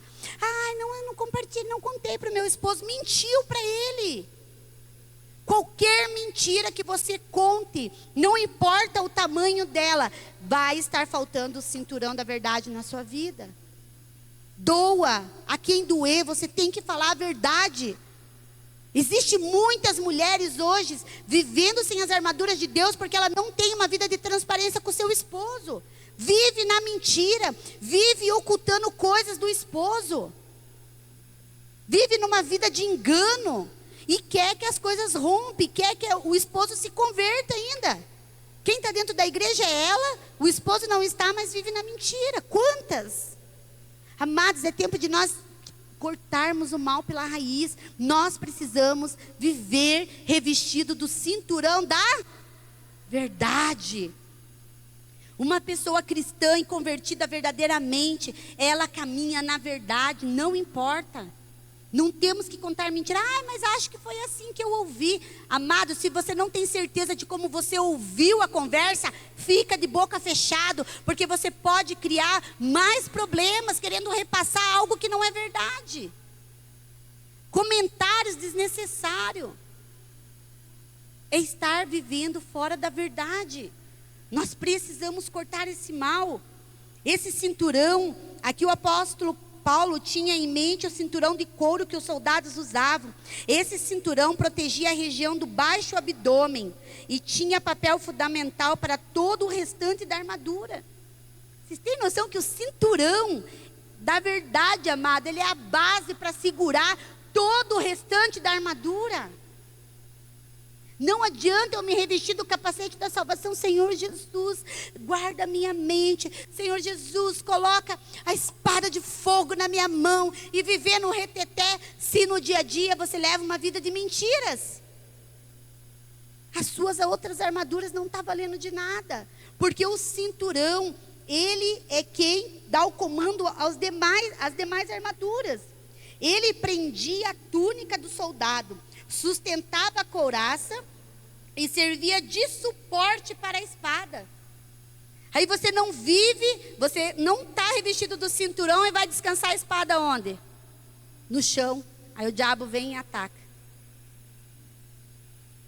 não, eu não compartilhei, não contei para o meu esposo, mentiu para ele. Qualquer mentira que você conte, não importa o tamanho dela, vai estar faltando o cinturão da verdade na sua vida. Doa a quem doer, você tem que falar a verdade. Existem muitas mulheres hoje vivendo sem as armaduras de Deus porque ela não tem uma vida de transparência com seu esposo. Vive na mentira, vive ocultando coisas do esposo. Vive numa vida de engano. E quer que as coisas rompam, quer que o esposo se converta ainda. Quem está dentro da igreja é ela, o esposo não está, mas vive na mentira. Quantas? Amados, é tempo de nós cortarmos o mal pela raiz. Nós precisamos viver revestido do cinturão da verdade. Uma pessoa cristã e convertida verdadeiramente, ela caminha na verdade, não importa. Não temos que contar mentira. Mas acho que foi assim que eu ouvi. Amado, se você não tem certeza de como você ouviu a conversa, fica de boca fechada, porque você pode criar mais problemas querendo repassar algo que não é verdade. Comentários desnecessários. É estar vivendo fora da verdade. Nós precisamos cortar esse mal. Esse cinturão, aqui o apóstolo Paulo tinha em mente o cinturão de couro que os soldados usavam. Esse cinturão protegia a região do baixo abdômen e tinha papel fundamental para todo o restante da armadura. Vocês têm noção que o cinturão da verdade, amado, ele é a base para segurar todo o restante da armadura. Não adianta eu me revestir do capacete da salvação. Senhor Jesus, guarda a minha mente. Senhor Jesus, coloca a espada de fogo na minha mão e viver no reteté, se no dia a dia você leva uma vida de mentiras. As suas outras armaduras não estão valendo de nada, porque o cinturão, ele é quem dá o comando às demais armaduras. Ele prendia a túnica do soldado, sustentava a couraça e servia de suporte para a espada. Aí você não vive, você não está revestido do cinturão e vai descansar a espada onde? No chão. Aí o diabo vem e ataca.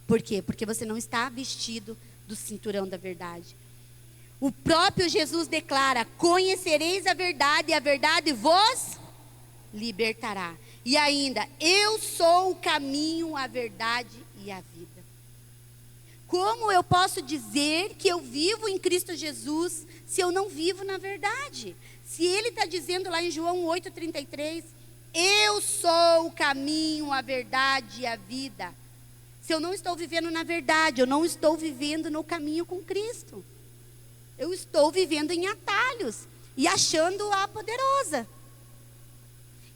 Por quê? Porque você não está vestido do cinturão da verdade. O próprio Jesus declara: conhecereis a verdade e a verdade vos libertará. E ainda, eu sou o caminho, a verdade e a vida. Como eu posso dizer que eu vivo em Cristo Jesus se eu não vivo na verdade? Se ele está dizendo lá em João 8,33, eu sou o caminho, a verdade e a vida. Se eu não estou vivendo na verdade, eu não estou vivendo no caminho com Cristo. Eu estou vivendo em atalhos e achando a poderosa.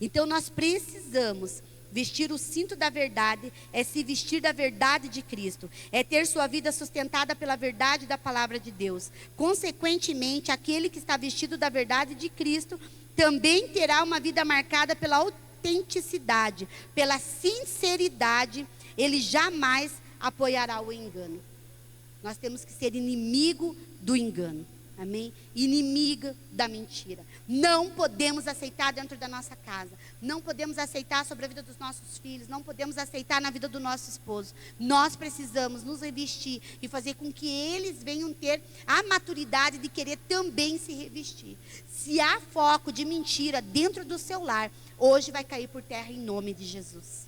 Então nós precisamos vestir o cinto da verdade, é se vestir da verdade de Cristo, é ter sua vida sustentada pela verdade da palavra de Deus. Consequentemente, aquele que está vestido da verdade de Cristo também terá uma vida marcada pela autenticidade, pela sinceridade, ele jamais apoiará o engano. Nós temos que ser inimigo do engano. Amém? Inimiga da mentira. Não podemos aceitar dentro da nossa casa. Não podemos aceitar sobre a vida dos nossos filhos. Não podemos aceitar na vida do nosso esposo. Nós precisamos nos revestir e fazer com que eles venham ter a maturidade de querer também se revestir. Se há foco de mentira dentro do seu lar, hoje vai cair por terra em nome de Jesus.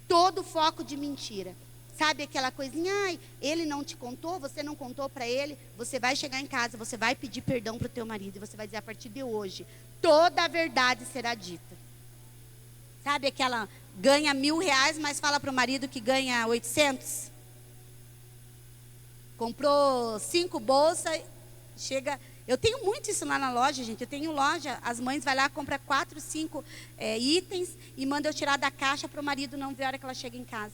Todo foco de mentira. Sabe aquela coisinha, ai, ele não te contou, você não contou para ele, você vai chegar em casa, você vai pedir perdão para o teu marido, e você vai dizer, a partir de hoje, toda a verdade será dita. Sabe aquela, ganha R$1.000, mas fala para o marido que ganha 800? Comprou 5 bolsas, chega... Eu tenho muito isso lá na loja, gente. Eu tenho loja, as mães vão lá, compram 4, 5 itens e mandam eu tirar da caixa para o marido não ver a hora que ela chega em casa.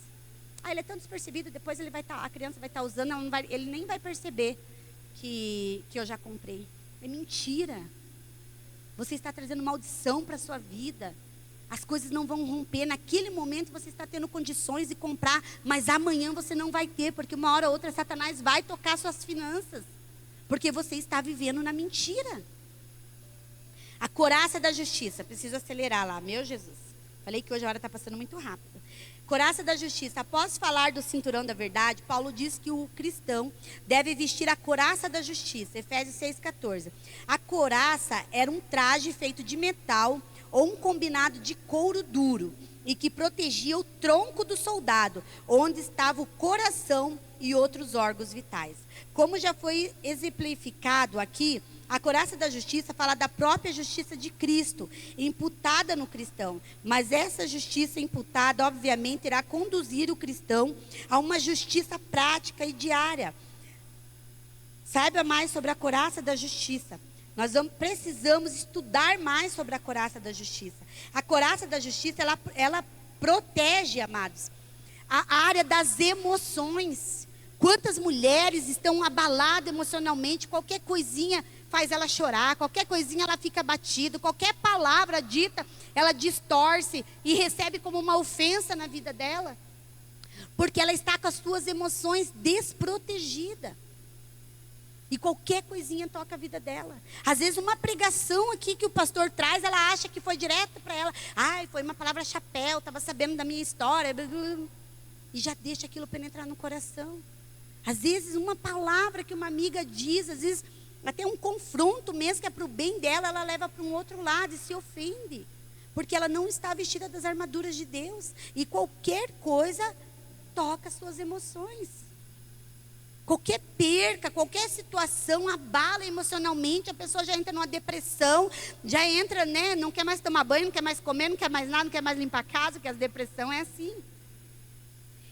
Ah, ele é tão despercebido, depois ele vai estar, a criança vai estar usando, ele nem vai perceber que eu já comprei. É mentira. Você está trazendo maldição para a sua vida. As coisas não vão romper. Naquele momento você está tendo condições de comprar, mas amanhã você não vai ter, porque uma hora ou outra Satanás vai tocar suas finanças. Porque você está vivendo na mentira. A couraça da justiça. Preciso acelerar lá, meu Jesus. Falei que hoje a hora está passando muito rápido. Couraça da justiça. Após falar do cinturão da verdade, Paulo diz que o cristão deve vestir a couraça da justiça. Efésios 6,14. A couraça era um traje feito de metal ou um combinado de couro duro e que protegia o tronco do soldado, onde estava o coração e outros órgãos vitais. Como já foi exemplificado aqui, a couraça da justiça fala da própria justiça de Cristo, imputada no cristão. Mas essa justiça imputada, obviamente, irá conduzir o cristão a uma justiça prática e diária. Saiba mais sobre a couraça da justiça. Nós precisamos estudar mais sobre a couraça da justiça. A couraça da justiça, ela protege, amados, a área das emoções. Quantas mulheres estão abaladas emocionalmente, qualquer coisinha faz ela chorar, qualquer coisinha ela fica abatida, qualquer palavra dita, ela distorce e recebe como uma ofensa na vida dela, porque ela está com as suas emoções desprotegidas. E qualquer coisinha toca a vida dela. Às vezes uma pregação aqui que o pastor traz, ela acha que foi direto para ela. Ai, foi uma palavra chapéu, estava sabendo da minha história. E já deixa aquilo penetrar no coração. Às vezes uma palavra que uma amiga diz, às vezes até um confronto mesmo que é para o bem dela, ela leva para um outro lado e se ofende. Porque ela não está vestida das armaduras de Deus. E qualquer coisa toca as suas emoções. Qualquer perca, qualquer situação abala emocionalmente, a pessoa já entra numa depressão, já entra, né, não quer mais tomar banho, não quer mais comer, não quer mais nada, não quer mais limpar a casa, porque a depressão é assim.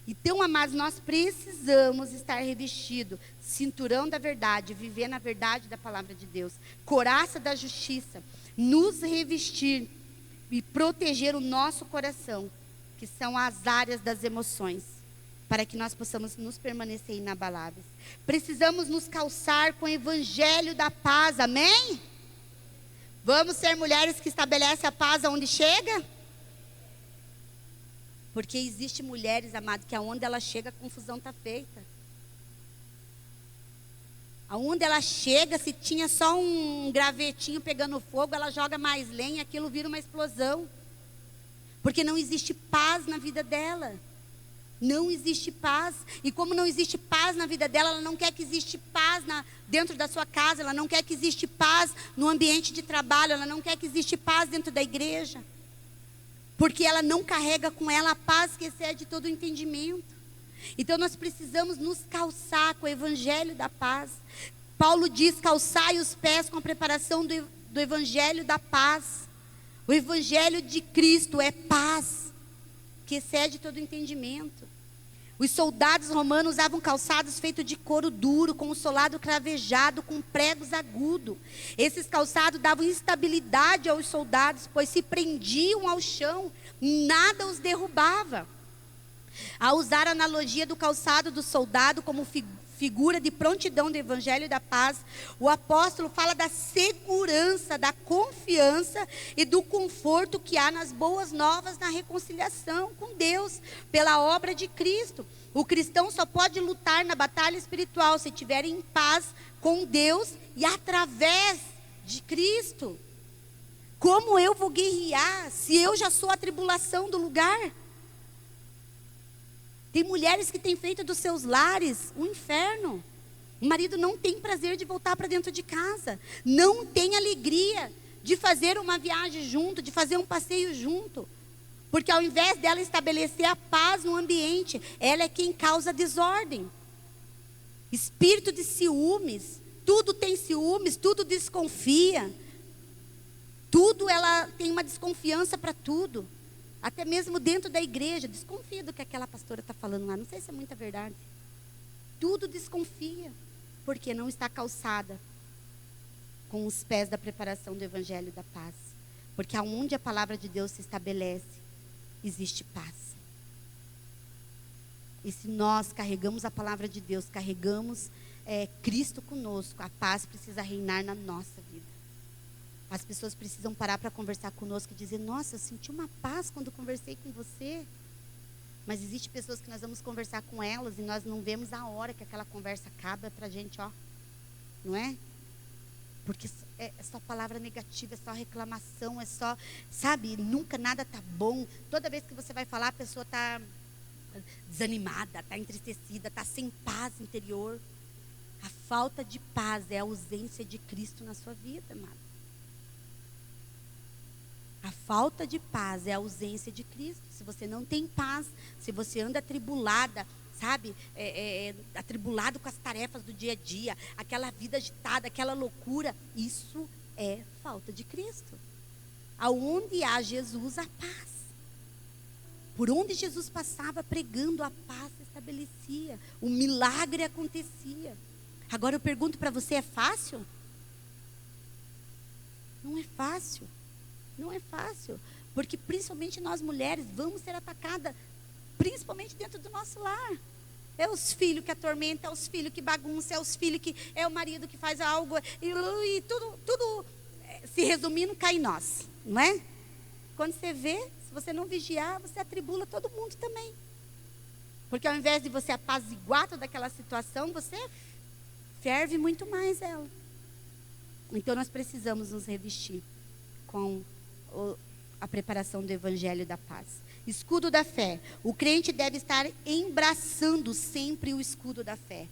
Então, amados, nós precisamos estar revestidos, cinturão da verdade, viver na verdade da palavra de Deus, couraça da justiça, nos revestir e proteger o nosso coração, que são as áreas das emoções, para que nós possamos nos permanecer inabaláveis. Precisamos nos calçar com o evangelho da paz, amém? Vamos ser mulheres que estabelecem a paz aonde chega? Porque existem mulheres, amados, que aonde ela chega, a confusão está feita. Aonde ela chega, se tinha só um gravetinho pegando fogo, ela joga mais lenha, aquilo vira uma explosão. Porque não existe paz na vida dela. Não existe paz. E como não existe paz na vida dela, ela não quer que existe paz dentro da sua casa, ela não quer que existe paz no ambiente de trabalho, ela não quer que existe paz dentro da igreja. Porque ela não carrega com ela a paz que excede todo o entendimento. Então nós precisamos nos calçar com o evangelho da paz. Paulo diz, calçai os pés com a preparação do evangelho da paz. O evangelho de Cristo é paz, que excede todo o entendimento. Os soldados romanos usavam calçados feitos de couro duro, com o solado cravejado, com pregos agudos. Esses calçados davam instabilidade aos soldados, pois se prendiam ao chão, nada os derrubava. Ao usar a analogia do calçado do soldado como figura de prontidão do evangelho da paz, o apóstolo fala da segurança, da confiança e do conforto que há nas boas novas, na reconciliação com Deus, pela obra de Cristo. O cristão só pode lutar na batalha espiritual se estiver em paz com Deus e através de Cristo. Como eu vou guerrear se eu já sou a tribulação do lugar? Tem mulheres que têm feito dos seus lares um inferno. O marido não tem prazer de voltar para dentro de casa. Não tem alegria de fazer uma viagem junto, de fazer um passeio junto. Porque ao invés dela estabelecer a paz no ambiente, ela é quem causa desordem. Espírito de ciúmes. Tudo tem ciúmes, tudo desconfia. Tudo ela tem uma desconfiança para tudo. Até mesmo dentro da igreja, desconfia do que aquela pastora está falando lá. Não sei se é muita verdade. Tudo desconfia, porque não está calçada com os pés da preparação do evangelho da paz. Porque aonde a palavra de Deus se estabelece, existe paz. E se nós carregamos a palavra de Deus, carregamos Cristo conosco, a paz precisa reinar na nossa vida. As pessoas precisam parar para conversar conosco e dizer: nossa, eu senti uma paz quando conversei com você. Mas existem pessoas que nós vamos conversar com elas e nós não vemos a hora que aquela conversa acaba para a gente, não é? Porque é só palavra negativa, é só reclamação, é só, sabe, nunca nada está bom. Toda vez que você vai falar, a pessoa está desanimada, está entristecida, está sem paz interior. A falta de paz é a ausência de Cristo na sua vida, amado. A falta de paz é a ausência de Cristo. Se você não tem paz, se você anda atribulada, sabe, atribulado com as tarefas do dia a dia, aquela vida agitada, aquela loucura, isso é falta de Cristo. Aonde há Jesus, há paz. Por onde Jesus passava pregando, a paz se estabelecia, o milagre acontecia. Agora eu pergunto para você, é fácil? Não é fácil. Não é fácil, porque principalmente nós mulheres vamos ser atacadas, principalmente dentro do nosso lar. É os filhos que atormentam, é os filhos que bagunçam, é os filhos que é o marido que faz algo, e tudo se resumindo cai em nós, não é? Quando você vê, se você não vigiar, você atribula todo mundo também. Porque ao invés de você apaziguar toda aquela situação, você ferve muito mais ela. Então nós precisamos nos revestir com a preparação do evangelho da paz. Escudo da fé. O crente deve estar embraçando sempre o escudo da fé,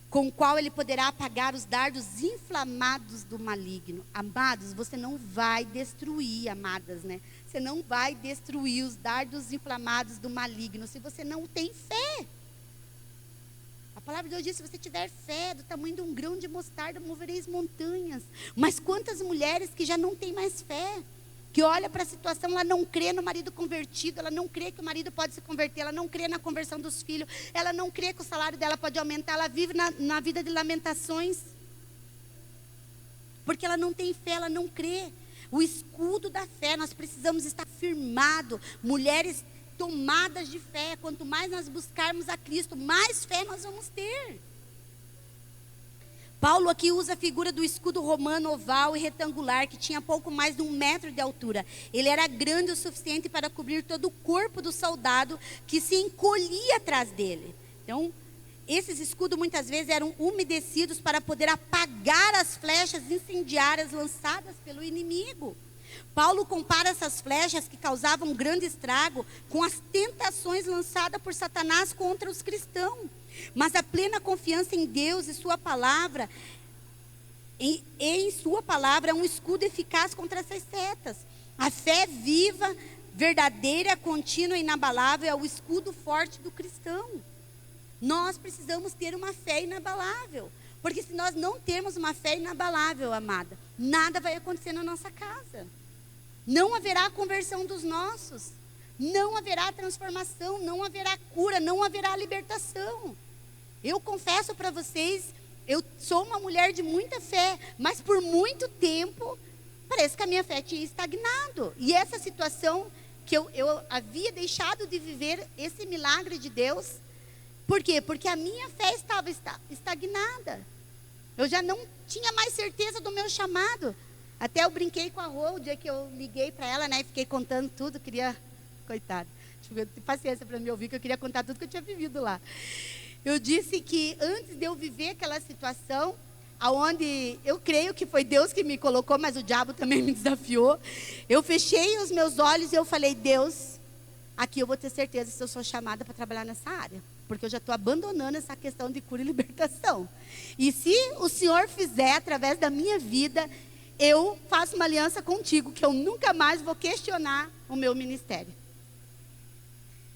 com o qual ele poderá apagar os dardos inflamados do maligno. Amados, você não vai destruir, amadas, né? Você não vai destruir os dardos inflamados do maligno se você não tem fé. A palavra de Deus diz: se você tiver fé do tamanho de um grão de mostarda, movereis montanhas. Mas quantas mulheres que já não têm mais fé, que olha para a situação, ela não crê no marido convertido, ela não crê que o marido pode se converter, ela não crê na conversão dos filhos, ela não crê que o salário dela pode aumentar, ela vive na vida de lamentações, porque ela não tem fé, ela não crê. O escudo da fé, nós precisamos estar firmados, mulheres tomadas de fé. Quanto mais nós buscarmos a Cristo, mais fé nós vamos ter. Paulo aqui usa a figura do escudo romano oval e retangular, que tinha pouco mais de 1 metro de altura. Ele era grande o suficiente para cobrir todo o corpo do soldado, que se encolhia atrás dele. Então, esses escudos muitas vezes eram umedecidos para poder apagar as flechas incendiárias lançadas pelo inimigo. Paulo compara essas flechas que causavam um grande estrago com as tentações lançadas por Satanás contra os cristãos. Mas a plena confiança em Deus e sua palavra, em sua palavra, é um escudo eficaz contra essas setas. A fé viva, verdadeira, contínua e inabalável é o escudo forte do cristão. Nós precisamos ter uma fé inabalável, porque se nós não termos uma fé inabalável, amada, nada vai acontecer na nossa casa. Não haverá conversão dos nossos, não haverá transformação, não haverá cura, não haverá libertação. Eu confesso para vocês, eu sou uma mulher de muita fé, mas por muito tempo, parece que a minha fé tinha estagnado. E essa situação que eu havia deixado de viver, esse milagre de Deus, Por quê? Porque a minha fé estava estagnada. Eu já não tinha mais certeza do meu chamado. Até eu brinquei com a Rô, o dia que eu liguei para ela, né? E fiquei contando tudo, queria... Coitada, tem paciência para me ouvir, que eu queria contar tudo que eu tinha vivido lá. Eu disse que antes de eu viver aquela situação, aonde eu creio que foi Deus que me colocou, mas o diabo também me desafiou. Eu fechei os meus olhos e eu falei, Deus, aqui eu vou ter certeza se eu sou chamada para trabalhar nessa área. Porque eu já estou abandonando essa questão de cura e libertação. E se o Senhor fizer através da minha vida, eu faço uma aliança contigo, que eu nunca mais vou questionar o meu ministério.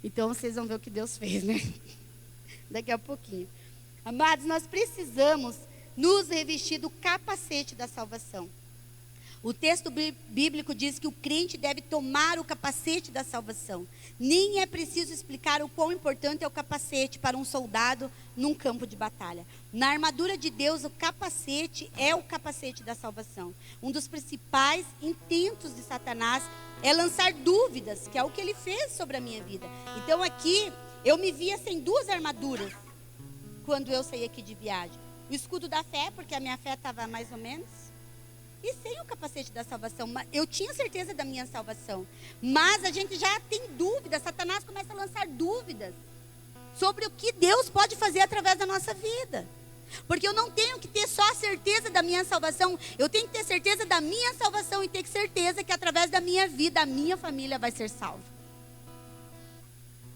Então vocês vão ver o que Deus fez, né? Daqui a pouquinho. Amados, nós precisamos nos revestir do capacete da salvação. O texto bíblico diz que o crente deve tomar o capacete da salvação. Nem é preciso explicar o quão importante é o capacete para um soldado num campo de batalha. Na armadura de Deus, o capacete é o capacete da salvação. Um dos principais intentos de Satanás é lançar dúvidas, que é o que ele fez sobre a minha vida. Então aqui, eu me via sem duas armaduras quando eu saí aqui de viagem. O escudo da fé, porque a minha fé estava mais ou menos... E sem o capacete da salvação, eu tinha certeza da minha salvação. Mas a gente já tem dúvidas, Satanás começa a lançar dúvidas sobre o que Deus pode fazer através da nossa vida. Porque eu não tenho que ter só a certeza da minha salvação, eu tenho que ter certeza da minha salvação e ter certeza que através da minha vida, a minha família vai ser salva.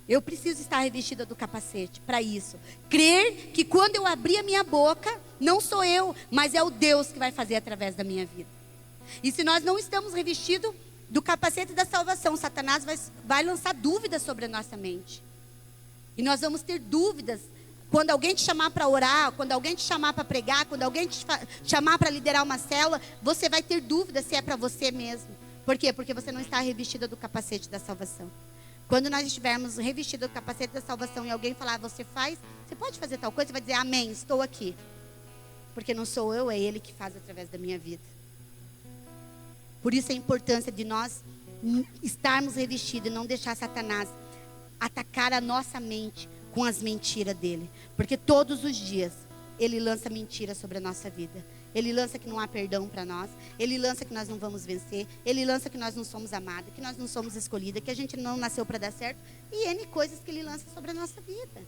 Eu preciso estar revestida do capacete para isso. Crer que quando eu abrir a minha boca, não sou eu, mas é o Deus que vai fazer através da minha vida. E se nós não estamos revestidos do capacete da salvação, Satanás vai lançar dúvidas sobre a nossa mente. E nós vamos ter dúvidas quando alguém te chamar para orar, quando alguém te chamar para pregar, quando alguém te chamar para liderar uma célula, você vai ter dúvidas se é para você mesmo. Por quê? Porque você não está revestida do capacete da salvação. Quando nós estivermos revestidos do capacete da salvação e alguém falar, você pode fazer tal coisa, você vai dizer, amém, estou aqui. Porque não sou eu, é Ele que faz através da minha vida. Por isso a importância de nós estarmos revestidos e não deixar Satanás atacar a nossa mente com as mentiras dele. Porque todos os dias ele lança mentiras sobre a nossa vida. Ele lança que não há perdão para nós. Ele lança que nós não vamos vencer. Ele lança que nós não somos amados, que nós não somos escolhidas, que a gente não nasceu para dar certo. E N coisas que ele lança sobre a nossa vida.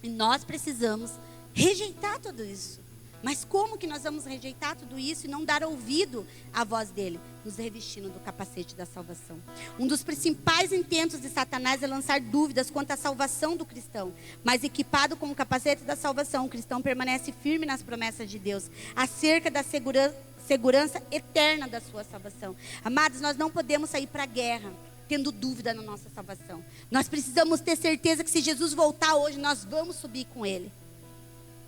E nós precisamos rejeitar tudo isso. Mas como que nós vamos rejeitar tudo isso e não dar ouvido à voz dele? Nos revestindo do capacete da salvação. Um dos principais intentos de Satanás é lançar dúvidas quanto à salvação do cristão. Mas equipado com o capacete da salvação, o cristão permanece firme nas promessas de Deus, acerca da segurança eterna da sua salvação. Amados, nós não podemos sair para a guerra tendo dúvida na nossa salvação. Nós precisamos ter certeza que se Jesus voltar hoje, nós vamos subir com ele.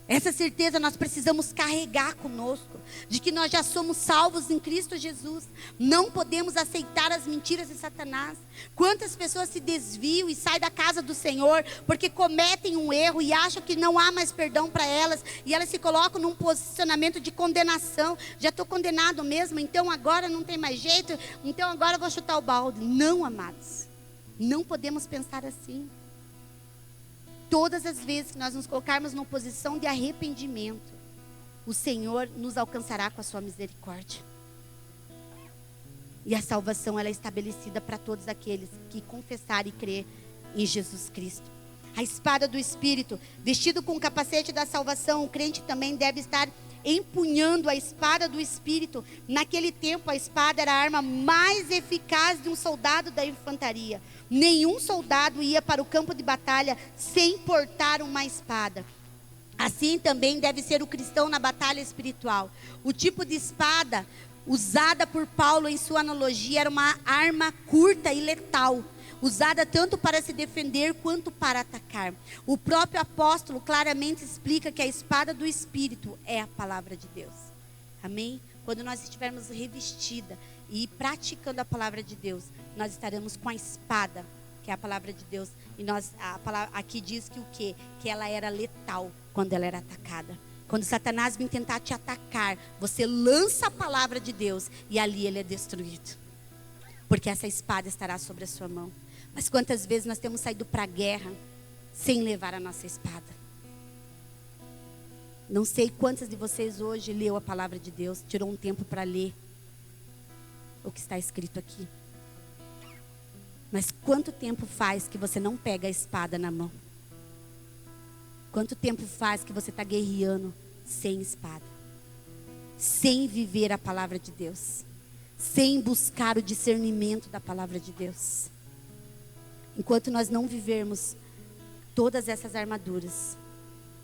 Essa certeza nós precisamos carregar conosco, de que nós já somos salvos em Cristo Jesus. Não podemos aceitar as mentiras de Satanás. Quantas pessoas se desviam e saem da casa do Senhor porque cometem um erro e acham que não há mais perdão para elas, e elas se colocam num posicionamento de condenação. Já estou condenado mesmo, então agora não tem mais jeito, então agora eu vou chutar o balde. Não, amados, não podemos pensar assim. Todas as vezes que nós nos colocarmos numa posição de arrependimento, o Senhor nos alcançará com a sua misericórdia. E a salvação ela é estabelecida para todos aqueles que confessarem e crer em Jesus Cristo. A espada do Espírito, vestido com o capacete da salvação, o crente também deve estar empunhando a espada do Espírito. Naquele tempo a espada era a arma mais eficaz de um soldado da infantaria. Nenhum soldado ia para o campo de batalha sem portar uma espada. Assim também deve ser o cristão na batalha espiritual. O tipo de espada usada por Paulo em sua analogia era uma arma curta e letal, usada tanto para se defender quanto para atacar. O próprio apóstolo claramente explica que a espada do Espírito é a palavra de Deus. Amém? Quando nós estivermos revestidas e praticando a palavra de Deus, nós estaremos com a espada, que é a palavra de Deus. E a palavra aqui diz que o quê? Que ela era letal quando ela era atacada. Quando Satanás vem tentar te atacar, você lança a palavra de Deus e ali ele é destruído. Porque essa espada estará sobre a sua mão. Mas quantas vezes nós temos saído para a guerra sem levar a nossa espada. Não sei quantas de vocês hoje leu a palavra de Deus, tirou um tempo para ler o que está escrito aqui. Mas quanto tempo faz que você não pega a espada na mão? Quanto tempo faz que você está guerreando sem espada? Sem viver a palavra de Deus? Sem buscar o discernimento da palavra de Deus? Enquanto nós não vivermos todas essas armaduras,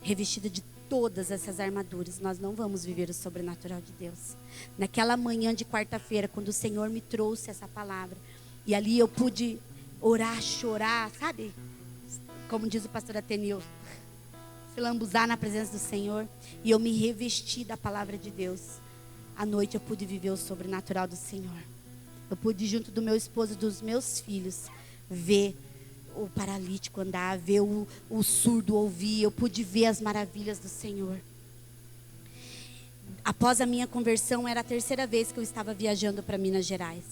revestida de todas essas armaduras, nós não vamos viver o sobrenatural de Deus. Naquela manhã de quarta-feira, quando o Senhor me trouxe essa palavra, e ali eu pude orar, chorar, sabe? Como diz o pastor Atenil, se lambuzar na presença do Senhor, e eu me revesti da palavra de Deus. À noite eu pude viver o sobrenatural do Senhor. Eu pude, junto do meu esposo e dos meus filhos, ver o paralítico andar, ver o surdo ouvir. Eu pude ver as maravilhas do Senhor. Após a minha conversão, era a terceira vez que eu estava viajando para Minas Gerais.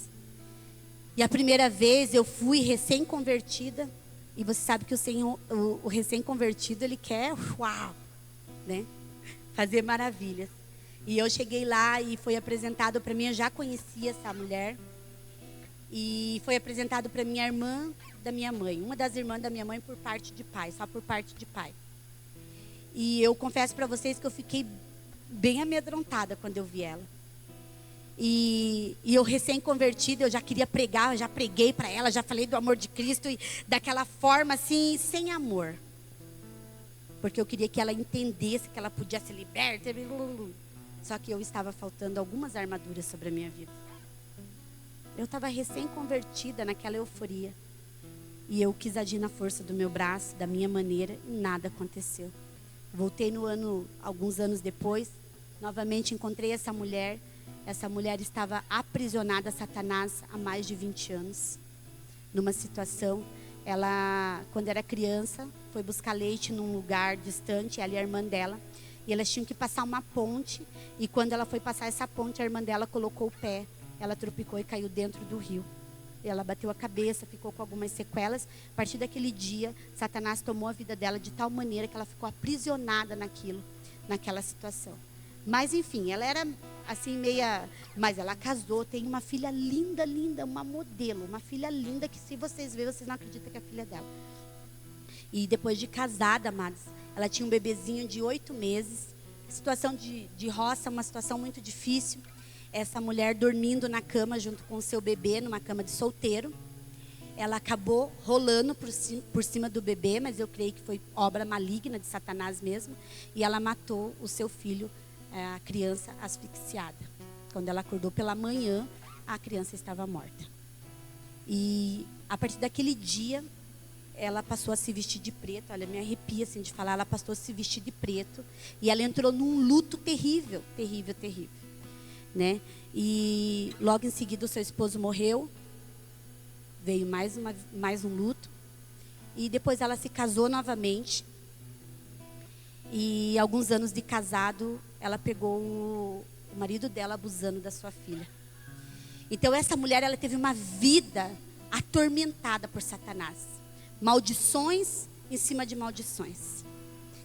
E a primeira vez eu fui recém-convertida. E você sabe que o recém-convertido, ele quer, uau, né? Fazer maravilhas. E eu cheguei lá e foi apresentado para mim, eu já conhecia essa mulher. E foi apresentado para minha irmã da minha mãe. Uma das irmãs da minha mãe por parte de pai, só por parte de pai. E eu confesso para vocês que eu fiquei bem amedrontada quando eu vi ela. E eu recém-convertida, eu já queria pregar, eu já preguei para ela, já falei do amor de Cristo, e daquela forma assim, sem amor. Porque eu queria que ela entendesse que ela podia ser liberta. Só que eu estava faltando algumas armaduras sobre a minha vida. Eu estava recém-convertida naquela euforia. E eu quis agir na força do meu braço, da minha maneira, e nada aconteceu. Voltei alguns anos depois, novamente encontrei essa mulher. Essa mulher estava aprisionada a Satanás há mais de 20 anos. Numa situação, ela, quando era criança, foi buscar leite num lugar distante, ela e a irmã dela. E elas tinham que passar uma ponte. E quando ela foi passar essa ponte, a irmã dela colocou o pé. Ela tropicou e caiu dentro do rio. Ela bateu a cabeça, ficou com algumas sequelas. A partir daquele dia, Satanás tomou a vida dela de tal maneira que ela ficou aprisionada naquela situação. Mas enfim, ela era assim meia... Mas ela casou, tem uma filha linda, linda, uma modelo. Uma filha linda que se vocês verem, vocês não acreditam que é a filha dela. E depois de casada, amados, ela tinha um bebezinho de 8 meses. Situação de roça, uma situação muito difícil. Essa mulher dormindo na cama junto com o seu bebê, numa cama de solteiro. Ela acabou rolando por cima do bebê, mas eu creio que foi obra maligna de Satanás mesmo. E ela matou o seu filho, a criança asfixiada. Quando ela acordou pela manhã, a criança estava morta. E a partir daquele dia, ela passou a se vestir de preto. Olha, me arrepia assim de falar. Ela passou a se vestir de preto. E ela entrou num luto terrível, terrível, terrível. Né? E logo em seguida o seu esposo morreu. Veio mais um luto. E depois ela se casou novamente. E alguns anos de casado, ela pegou o marido dela abusando da sua filha. Então essa mulher, ela teve uma vida atormentada por Satanás. Maldições em cima de maldições.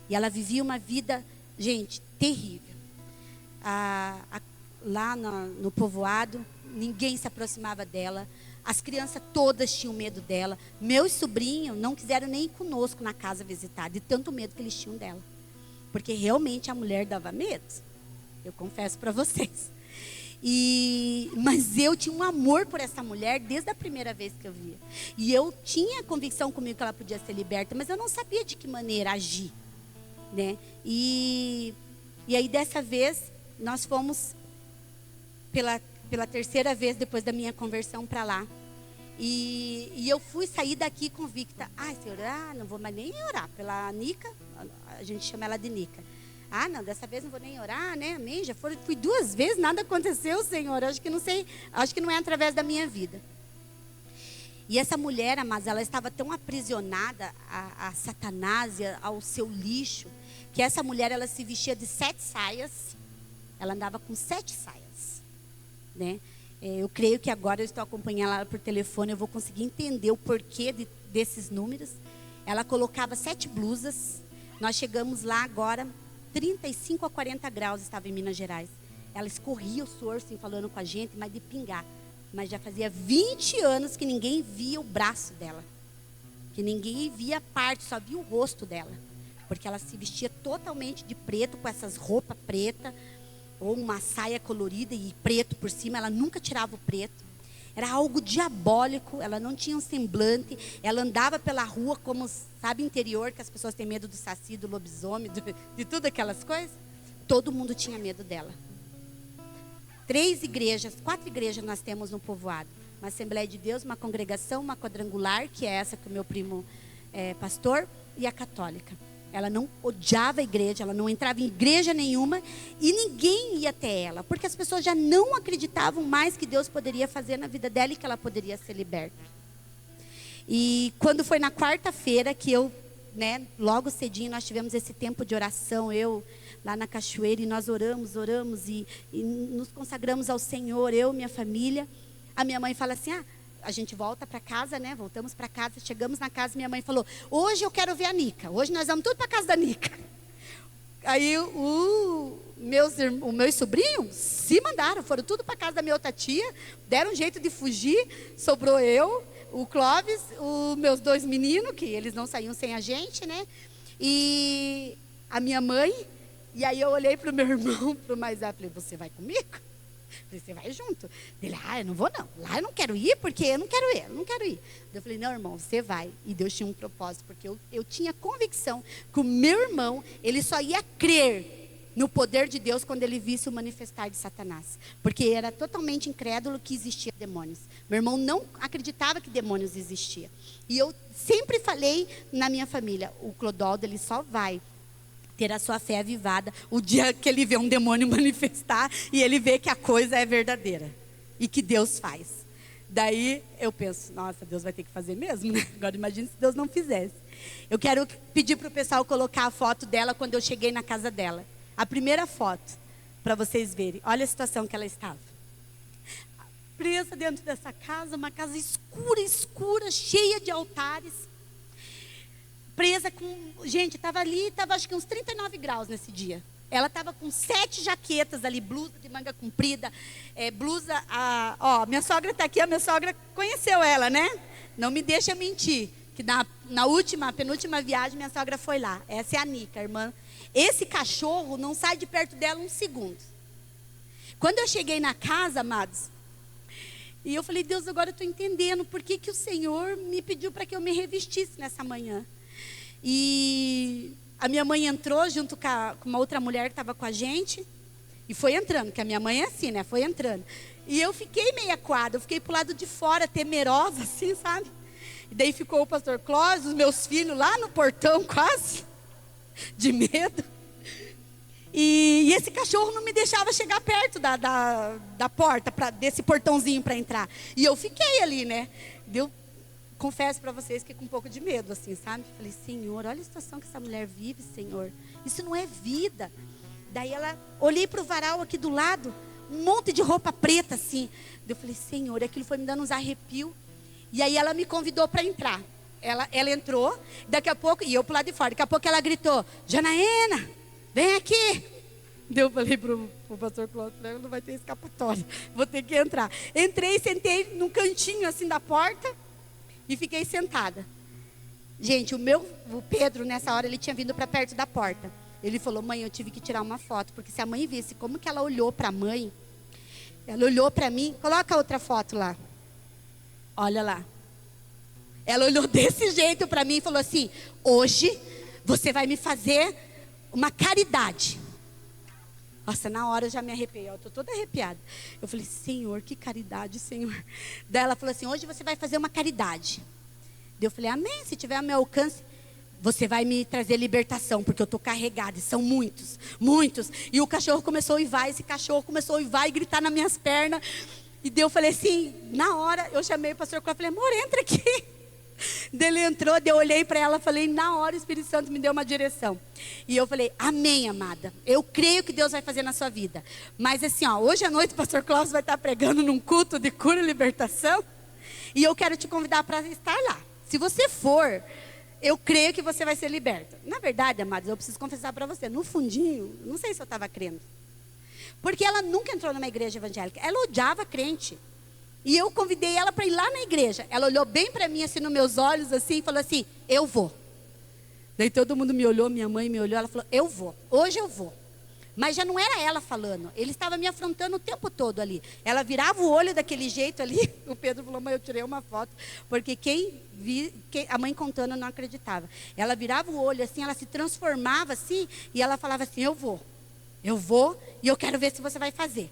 E ela vivia uma vida, gente, terrível. Lá no povoado, ninguém se aproximava dela. As crianças todas tinham medo dela. Meus sobrinhos não quiseram nem ir conosco na casa visitar, de tanto medo que eles tinham dela. Porque realmente a mulher dava medo. Eu confesso para vocês. Mas eu tinha um amor por essa mulher desde a primeira vez que eu via. E eu tinha convicção comigo que ela podia ser liberta, mas eu não sabia de que maneira agir. Né? E aí dessa vez, nós fomos pela terceira vez depois da minha conversão para lá. E eu fui sair daqui convicta. Senhor, não vou mais nem orar pela Nica. A gente chama ela de Nica. Não, dessa vez não vou nem orar, né? Amém? Fui 2 vezes, nada aconteceu, Senhor. Acho que não é através da minha vida. E essa mulher, amados, ela estava tão aprisionada a Satanás, ao seu lixo, que essa mulher, ela se vestia de 7 saias. Ela andava com 7 saias, né? Eu creio que agora eu estou acompanhando ela por telefone, eu vou conseguir entender o porquê desses números. Ela colocava 7 blusas. Nós chegamos lá agora, 35 a 40 graus estava em Minas Gerais. Ela escorria o suor assim, falando com a gente, mas de pingar. Mas já fazia 20 anos que ninguém via o braço dela. Que ninguém via a parte, só via o rosto dela. Porque ela se vestia totalmente de preto, com essas roupas pretas, ou uma saia colorida e preto por cima. Ela nunca tirava o preto. Era algo diabólico, ela não tinha um semblante. Ela andava pela rua como, sabe, interior, que as pessoas têm medo do saci, do lobisomem, de tudo aquelas coisas. Todo mundo tinha medo dela. 4 igrejas nós temos no povoado. Uma Assembleia de Deus, uma congregação, uma quadrangular, que é essa que o meu primo é pastor, e a católica. Ela não odiava a igreja, ela não entrava em igreja nenhuma e ninguém ia até ela, porque as pessoas já não acreditavam mais que Deus poderia fazer na vida dela e que ela poderia ser liberta. E quando foi na quarta-feira que eu, logo cedinho nós tivemos esse tempo de oração, eu lá na cachoeira, e nós oramos e nos consagramos ao Senhor, eu, minha família. A minha mãe fala assim, a gente volta para casa, voltamos para casa, chegamos na casa, minha mãe falou, hoje eu quero ver a Nica, hoje nós vamos tudo para casa da Nica. Aí meus sobrinhos se mandaram, foram tudo para casa da minha outra tia, deram um jeito de fugir, sobrou eu, o Clóvis, os meus 2 meninos, que eles não saíam sem a gente, e a minha mãe. E aí eu olhei para o meu irmão, para o mais velho, falei, você vai comigo? Falei, você vai junto? Ele, eu não vou não, lá eu não quero ir, porque eu não quero ir. Eu falei, não, irmão, você vai. E Deus tinha um propósito, porque eu tinha convicção que o meu irmão, ele só ia crer no poder de Deus quando ele visse o manifestar de Satanás. Porque era totalmente incrédulo que existia demônios. Meu irmão não acreditava que demônios existiam. E eu sempre falei na minha família, o Clodaldo, ele só vai ter a sua fé avivada o dia que ele vê um demônio manifestar e ele vê que a coisa é verdadeira e que Deus faz. Daí eu penso, nossa, Deus vai ter que fazer mesmo, né? Agora imagine se Deus não fizesse. Eu quero pedir para o pessoal colocar a foto dela quando eu cheguei na casa dela. A primeira foto, para vocês verem. Olha a situação que ela estava. Presa dentro dessa casa, uma casa escura, cheia de altares. Presa com... Gente, estava acho que uns 39 graus nesse dia. Ela estava com 7 jaquetas ali, blusa de manga comprida, blusa... minha sogra está aqui, a minha sogra conheceu ela, né? Não me deixa mentir, que na penúltima viagem, minha sogra foi lá. Essa é a Nica, a irmã. Esse cachorro não sai de perto dela um segundo. Quando eu cheguei na casa, amados, e eu falei, Deus, agora eu estou entendendo por que o Senhor me pediu para que eu me revestisse nessa manhã. E a minha mãe entrou junto com uma outra mulher que estava com a gente. E foi entrando, porque a minha mãe é assim, né? Foi entrando. E eu fiquei meio acuada, eu fiquei pro lado de fora, temerosa, assim, sabe? E daí ficou o pastor Clóvis, os meus filhos lá no portão, quase, de medo. E esse cachorro não me deixava chegar perto da porta, desse portãozinho para entrar. E eu fiquei ali, né? Confesso para vocês que com um pouco de medo, assim, sabe? Falei, Senhor, olha a situação que essa mulher vive, Senhor. Isso não é vida. Daí olhei para o varal aqui do lado, um monte de roupa preta, assim. Eu falei, Senhor, aquilo foi me dando uns arrepios. E aí ela me convidou para entrar. Ela entrou, daqui a pouco, e eu pro lado de fora, daqui a pouco ela gritou, Janaína, vem aqui. Eu falei pro pastor Cláudio, não vai ter escapatória, vou ter que entrar. Entrei, sentei num cantinho assim da porta e fiquei sentada. Gente, o Pedro, nessa hora, ele tinha vindo para perto da porta. Ele falou, mãe, eu tive que tirar uma foto, porque se a mãe visse como que ela olhou para a mãe, ela olhou para mim, coloca outra foto lá. Olha lá. Ela olhou desse jeito para mim e falou assim, hoje você vai me fazer uma caridade. Nossa, na hora eu já me arrepiei, eu estou toda arrepiada. Eu falei, Senhor, que caridade, Senhor. Daí ela falou assim, hoje você vai fazer uma caridade. Daí eu falei, amém, se tiver ao meu alcance, você vai me trazer libertação, porque eu estou carregada, e são muitos, muitos. E o cachorro começou a uivar, esse cachorro começou a uivar e gritar nas minhas pernas. E daí eu falei assim, na hora, eu chamei o pastor Cláudio, falei, amor, entra aqui. Daí ele entrou, daí eu olhei para ela, falei, na hora o Espírito Santo me deu uma direção. E eu falei, amém, amada. Eu creio que Deus vai fazer na sua vida. Mas assim, hoje à noite o pastor Cláudio vai estar pregando num culto de cura e libertação. E eu quero te convidar para estar lá. Se você for, eu creio que você vai ser liberta. Na verdade, amados, eu preciso confessar para você, no fundinho, não sei se eu estava crendo. Porque ela nunca entrou numa igreja evangélica. Ela odiava crente. E eu convidei ela para ir lá na igreja. Ela olhou bem para mim, assim, nos meus olhos, assim, e falou assim, eu vou. Daí todo mundo me olhou, minha mãe me olhou, ela falou, eu vou, hoje eu vou. Mas já não era ela falando, ele estava me afrontando o tempo todo ali. Ela virava o olho daquele jeito ali, o Pedro falou, mãe, eu tirei uma foto, porque a mãe contando não acreditava. Ela virava o olho assim, ela se transformava assim, e ela falava assim, eu vou e eu quero ver se você vai fazer.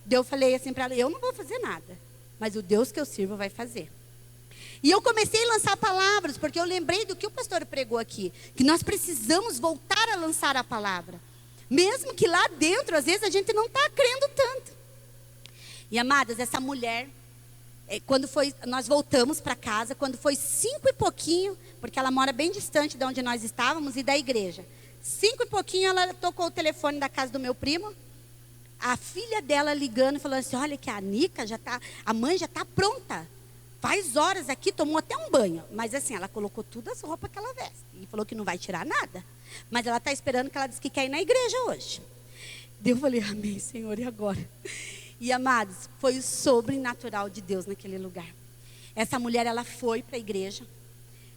Daí eu falei assim para ela, eu não vou fazer nada, mas o Deus que eu sirvo vai fazer. E eu comecei a lançar palavras, porque eu lembrei do que o pastor pregou aqui, que nós precisamos voltar a lançar a palavra. Mesmo que lá dentro, às vezes, a gente não está crendo tanto. E, amadas, essa mulher, nós voltamos para casa, quando foi 5 e pouquinho, porque ela mora bem distante de onde nós estávamos e da igreja. 5 e pouquinho, ela tocou o telefone da casa do meu primo. A filha dela ligando e falando assim, olha que a Nica a mãe já está pronta. Faz horas aqui, tomou até um banho. Mas assim, ela colocou todas as roupas que ela veste. E falou que não vai tirar nada. Mas ela está esperando, que ela disse que quer ir na igreja hoje. Daí eu falei, amém, Senhor, e agora? E amados, foi o sobrenatural de Deus naquele lugar. Essa mulher, ela foi para a igreja.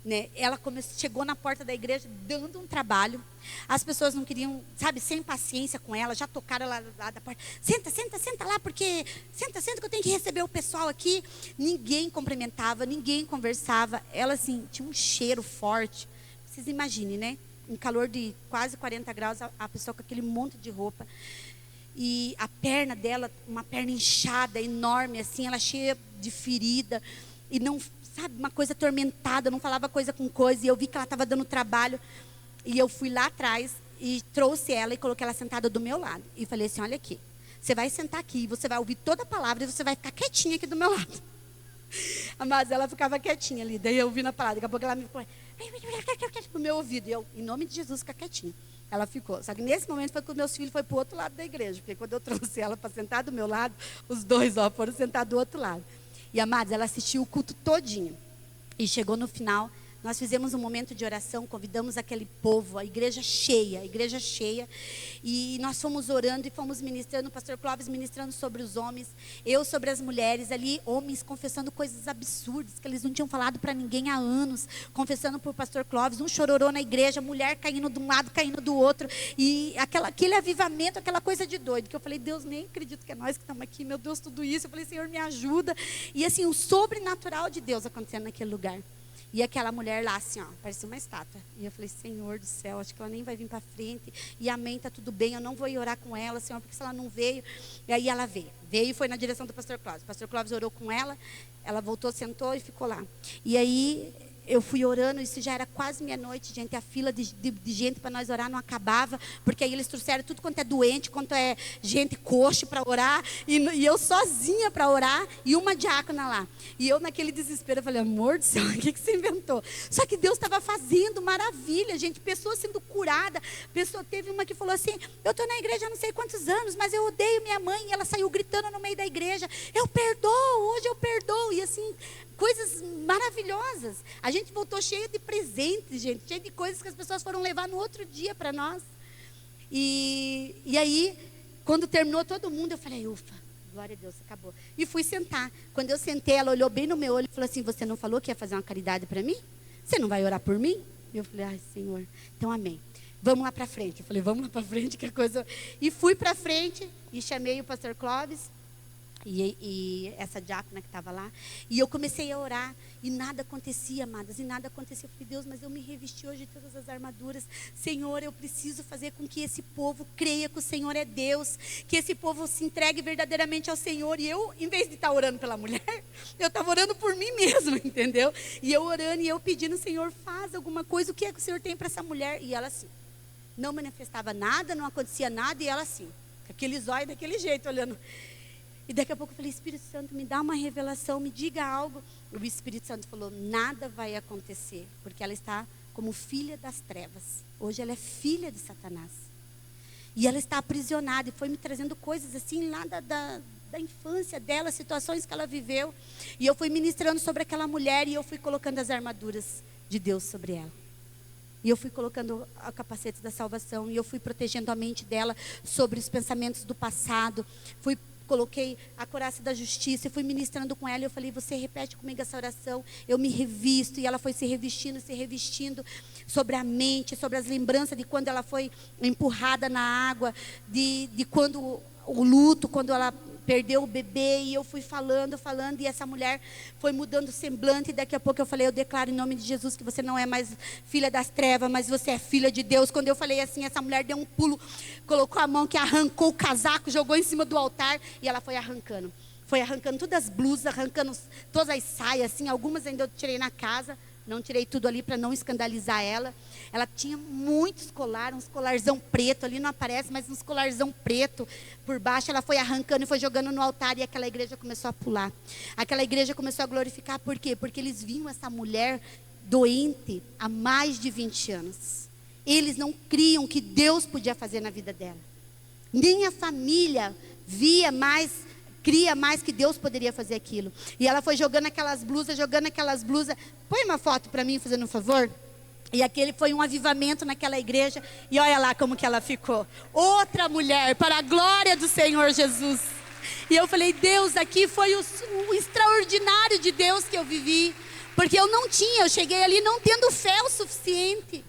Né? Ela chegou na porta da igreja dando um trabalho. As pessoas não queriam, sabe, sem paciência com ela, já tocaram lá da porta. Senta lá, porque senta que eu tenho que receber o pessoal aqui. Ninguém cumprimentava, ninguém conversava. Ela assim, tinha um cheiro forte. Vocês imaginem, né? Um calor de quase 40 graus, a pessoa com aquele monte de roupa. E a perna dela, uma perna inchada, enorme, assim, ela cheia de ferida. E não, sabe, uma coisa atormentada, não falava coisa com coisa. E eu vi que ela estava dando trabalho. E eu fui lá atrás e trouxe ela e coloquei ela sentada do meu lado. E falei assim, olha aqui, você vai sentar aqui, você vai ouvir toda a palavra e você vai ficar quietinha aqui do meu lado. Mas ela ficava quietinha ali. Daí eu vi na palavra, daqui a pouco ela me falou no meu ouvido. E eu, em nome de Jesus, fica quietinha. Ela ficou. Só que nesse momento foi que os meus filhos foram para o outro lado da igreja. Porque quando eu trouxe ela para sentar do meu lado, os dois foram sentar do outro lado. E, amados, ela assistiu o culto todinho. E chegou no final, nós fizemos um momento de oração, convidamos aquele povo, a igreja cheia. E nós fomos orando e fomos ministrando, o pastor Clóvis ministrando sobre os homens, eu sobre as mulheres, ali homens confessando coisas absurdas, que eles não tinham falado para ninguém há anos, confessando para o pastor Clóvis, um chororô na igreja, mulher caindo de um lado, caindo do outro, e aquele avivamento, aquela coisa de doido, que eu falei, Deus, nem acredito que é nós que estamos aqui, meu Deus, tudo isso, eu falei, Senhor, me ajuda, e assim, o sobrenatural de Deus acontecendo naquele lugar. E aquela mulher lá assim, ó, parecia uma estátua. E eu falei, Senhor do céu, acho que ela nem vai vir para frente. E amém, tá tudo bem, eu não vou ir orar com ela, Senhor, porque se ela não veio. E aí ela veio e foi na direção do pastor Clóvis. O pastor Clóvis orou com ela, ela voltou, sentou e ficou lá. E aí eu fui orando, isso já era quase meia-noite, gente, a fila de gente para nós orar não acabava, porque aí eles trouxeram tudo quanto é doente, quanto é gente coxa para orar, e eu sozinha para orar, e uma diácona lá. E eu naquele desespero, eu falei, amor do céu, o que você inventou? Só que Deus estava fazendo maravilha, gente, pessoas sendo curadas, teve uma que falou assim, eu estou na igreja há não sei quantos anos, mas eu odeio minha mãe, e ela saiu gritando no meio da igreja, eu perdoo, hoje eu perdoo, e assim, coisas maravilhosas. A gente voltou cheio de presentes, gente, cheio de coisas que as pessoas foram levar no outro dia para nós. E aí, quando terminou todo mundo, eu falei, ufa, glória a Deus, acabou. E fui sentar. Quando eu sentei, ela olhou bem no meu olho e falou assim, você não falou que ia fazer uma caridade para mim? Você não vai orar por mim? Eu falei, ai, Senhor, então amém. Vamos lá para frente. Eu falei, vamos lá para frente, que a coisa... E fui para frente e chamei o pastor Clóvis. E essa diácona que estava lá, e eu comecei a orar, e nada acontecia, amadas, e nada acontecia. Eu falei, Deus, mas eu me revesti hoje de todas as armaduras, Senhor, eu preciso fazer com que esse povo creia que o Senhor é Deus, que esse povo se entregue verdadeiramente ao Senhor. E eu, em vez de estar orando pela mulher, eu estava orando por mim mesma, entendeu? E eu orando, e eu pedindo, Senhor, faz alguma coisa, o que é que o Senhor tem para essa mulher? E ela assim, não manifestava nada, não acontecia nada, e ela assim, aqueles olhos daquele jeito, olhando. E daqui a pouco eu falei, Espírito Santo, me dá uma revelação, me diga algo. O Espírito Santo falou, nada vai acontecer, porque ela está como filha das trevas. Hoje ela é filha de Satanás. E ela está aprisionada, e foi me trazendo coisas assim, lá da infância dela, situações que ela viveu. E eu fui ministrando sobre aquela mulher, e eu fui colocando as armaduras de Deus sobre ela. E eu fui colocando a capacete da salvação. E eu fui protegendo a mente dela sobre os pensamentos do passado. Coloquei a couraça da justiça e fui ministrando com ela. E eu falei, você repete comigo essa oração. Eu me revisto. E ela foi se revestindo sobre a mente, sobre as lembranças de quando ela foi empurrada na água, de quando o luto, quando ela perdeu o bebê. E eu fui falando, e essa mulher foi mudando o semblante. E daqui a pouco eu falei, eu declaro em nome de Jesus que você não é mais filha das trevas, mas você é filha de Deus. Quando eu falei assim, essa mulher deu um pulo, colocou a mão que arrancou o casaco, jogou em cima do altar, e ela foi arrancando todas as blusas, arrancando todas as saias, assim, algumas ainda eu tirei na casa. Não tirei tudo ali para não escandalizar ela. Ela tinha muitos colares, uns colarzão preto, ali não aparece, mas uns colarzão preto por baixo. Ela foi arrancando e foi jogando no altar, e aquela igreja começou a pular. Aquela igreja começou a glorificar, por quê? Porque eles viam essa mulher doente há mais de 20 anos. Eles não criam que Deus podia fazer na vida dela. Nem a família cria mais que Deus poderia fazer aquilo. E ela foi jogando aquelas blusas. Põe uma foto para mim, fazendo um favor. E aquele foi um avivamento naquela igreja. E olha lá como que ela ficou. Outra mulher, para a glória do Senhor Jesus. E eu falei, Deus, aqui foi o extraordinário de Deus que eu vivi. Porque eu cheguei ali não tendo fé o suficiente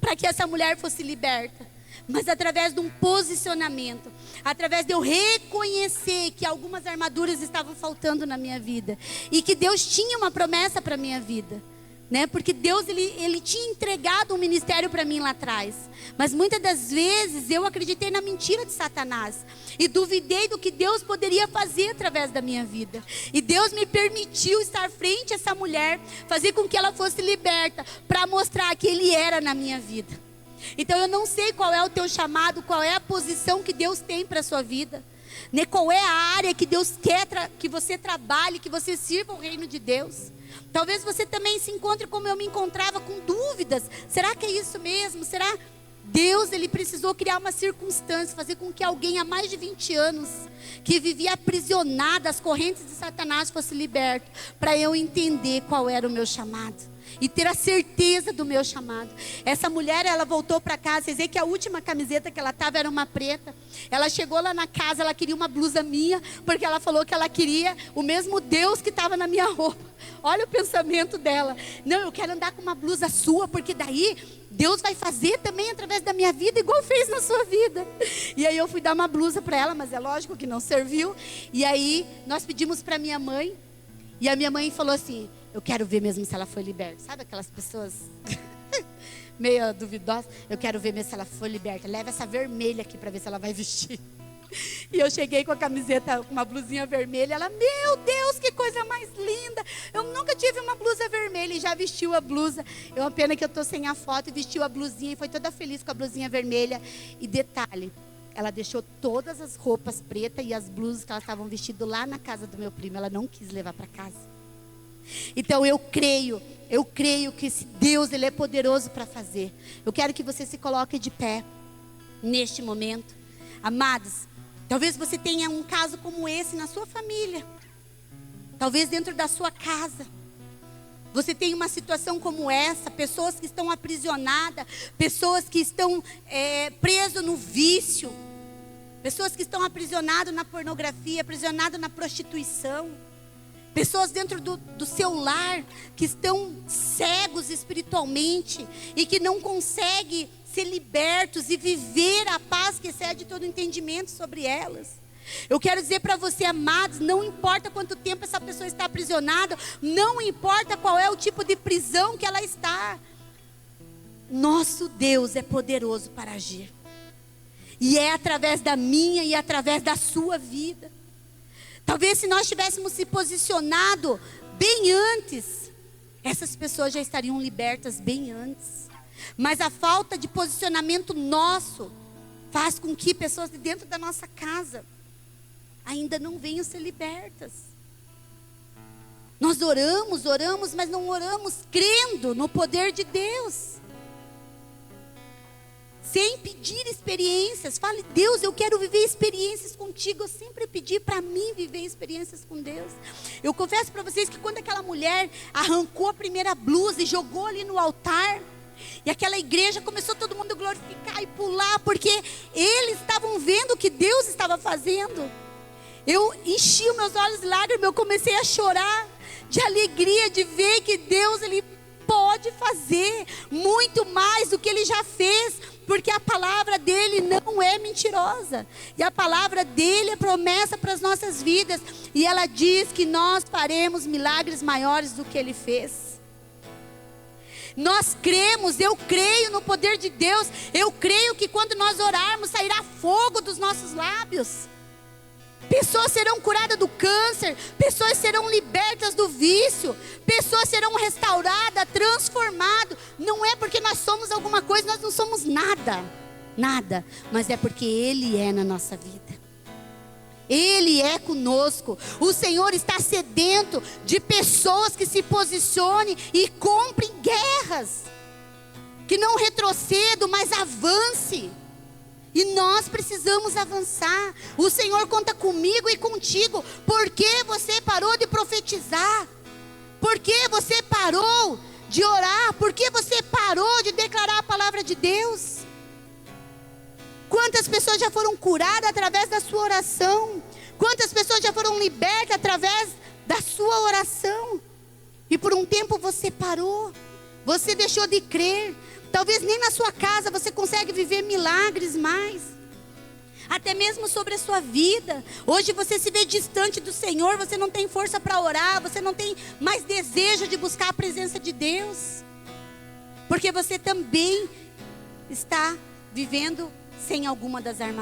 para que essa mulher fosse liberta. Mas através de um posicionamento, através de eu reconhecer que algumas armaduras estavam faltando na minha vida, e que Deus tinha uma promessa para a minha vida, né? Porque Deus ele tinha entregado um ministério para mim lá atrás, mas muitas das vezes eu acreditei na mentira de Satanás, e duvidei do que Deus poderia fazer através da minha vida. E Deus me permitiu estar frente a essa mulher, fazer com que ela fosse liberta, para mostrar que Ele era na minha vida. Então eu não sei qual é o teu chamado, qual é a posição que Deus tem para a sua vida, né? Qual é a área que Deus quer que você trabalhe, que você sirva o reino de Deus. Talvez você também se encontre como eu me encontrava, com dúvidas. Será que é isso mesmo? Será? Deus, Ele precisou criar uma circunstância, fazer com que alguém há mais de 20 anos, que vivia aprisionado às correntes de Satanás, fosse liberto, para eu entender qual era o meu chamado. E ter a certeza do meu chamado. Essa mulher, ela voltou para casa. Vocês veem que a última camiseta que ela estava era uma preta. Ela chegou lá na casa, ela queria uma blusa minha, porque ela falou que ela queria o mesmo Deus que estava na minha roupa. Olha o pensamento dela. Não, eu quero andar com uma blusa sua, porque daí Deus vai fazer também através da minha vida, igual fez na sua vida. E aí eu fui dar uma blusa para ela, mas é lógico que não serviu. E aí nós pedimos para minha mãe. E a minha mãe falou assim, eu quero ver mesmo se ela foi liberta. Sabe aquelas pessoas meio duvidosas? Eu quero ver mesmo se ela foi liberta. Leva essa vermelha aqui para ver se ela vai vestir. E eu cheguei com a camiseta, com uma blusinha vermelha. Ela, meu Deus, que coisa mais linda. Eu nunca tive uma blusa vermelha. E já vestiu a blusa. É uma pena que eu estou sem a foto. E vestiu a blusinha e foi toda feliz com a blusinha vermelha. E detalhe, ela deixou todas as roupas pretas e as blusas que elas estavam vestindo lá na casa do meu primo. Ela não quis levar para casa. Então eu creio que esse Deus, Ele é poderoso para fazer. Eu quero que você se coloque de pé neste momento. Amados, talvez você tenha um caso como esse na sua família. Talvez dentro da sua casa. Você tem uma situação como essa, pessoas que estão aprisionadas, pessoas que estão presas no vício, pessoas que estão aprisionadas na pornografia, aprisionadas na prostituição, pessoas dentro do seu lar que estão cegos espiritualmente e que não conseguem ser libertos e viver a paz que excede todo entendimento sobre elas. Eu quero dizer para você, amados, não importa quanto tempo essa pessoa está aprisionada, não importa qual é o tipo de prisão que ela está, nosso Deus é poderoso para agir, e é através da minha e através da sua vida. Talvez se nós tivéssemos se posicionado bem antes, essas pessoas já estariam libertas bem antes, mas a falta de posicionamento nosso faz com que pessoas de dentro da nossa casa ainda não venham ser libertas. Nós oramos, mas não oramos crendo no poder de Deus, sem pedir experiências. Fale, Deus, eu quero viver experiências contigo. Eu sempre pedi para mim viver experiências com Deus. Eu confesso para vocês que quando aquela mulher arrancou a primeira blusa e jogou ali no altar, E aquela igreja começou todo mundo a glorificar e pular, porque eles estavam vendo o que Deus estava fazendo. Eu enchi os meus olhos de lágrimas, eu comecei a chorar de alegria de ver que Deus, Ele pode fazer muito mais do que Ele já fez, porque a palavra dEle não é mentirosa, e a palavra dEle é promessa para as nossas vidas, e ela diz que nós faremos milagres maiores do que Ele fez. Nós cremos, eu creio no poder de Deus, eu creio que quando nós orarmos, sairá fogo dos nossos lábios. Pessoas serão curadas do câncer, pessoas serão libertas do vício, pessoas serão restauradas, transformadas. Não é porque nós somos alguma coisa, nós não somos nada, nada, mas é porque Ele é na nossa vida. Ele é conosco. O Senhor está sedento de pessoas que se posicionem e comprem guerras, que não retrocedam, mas avance. E nós precisamos avançar. O Senhor conta comigo e contigo. Por que você parou de profetizar? Por que você parou de orar? Por que você parou de declarar a palavra de Deus? Quantas pessoas já foram curadas através da sua oração? Quantas pessoas já foram libertas através da sua oração? E por um tempo você parou. Você deixou de crer. Talvez nem na sua casa você consegue viver milagres mais. Até mesmo sobre a sua vida. Hoje você se vê distante do Senhor. Você não tem força para orar. Você não tem mais desejo de buscar a presença de Deus. Porque você também está vivendo sem alguma das armaduras.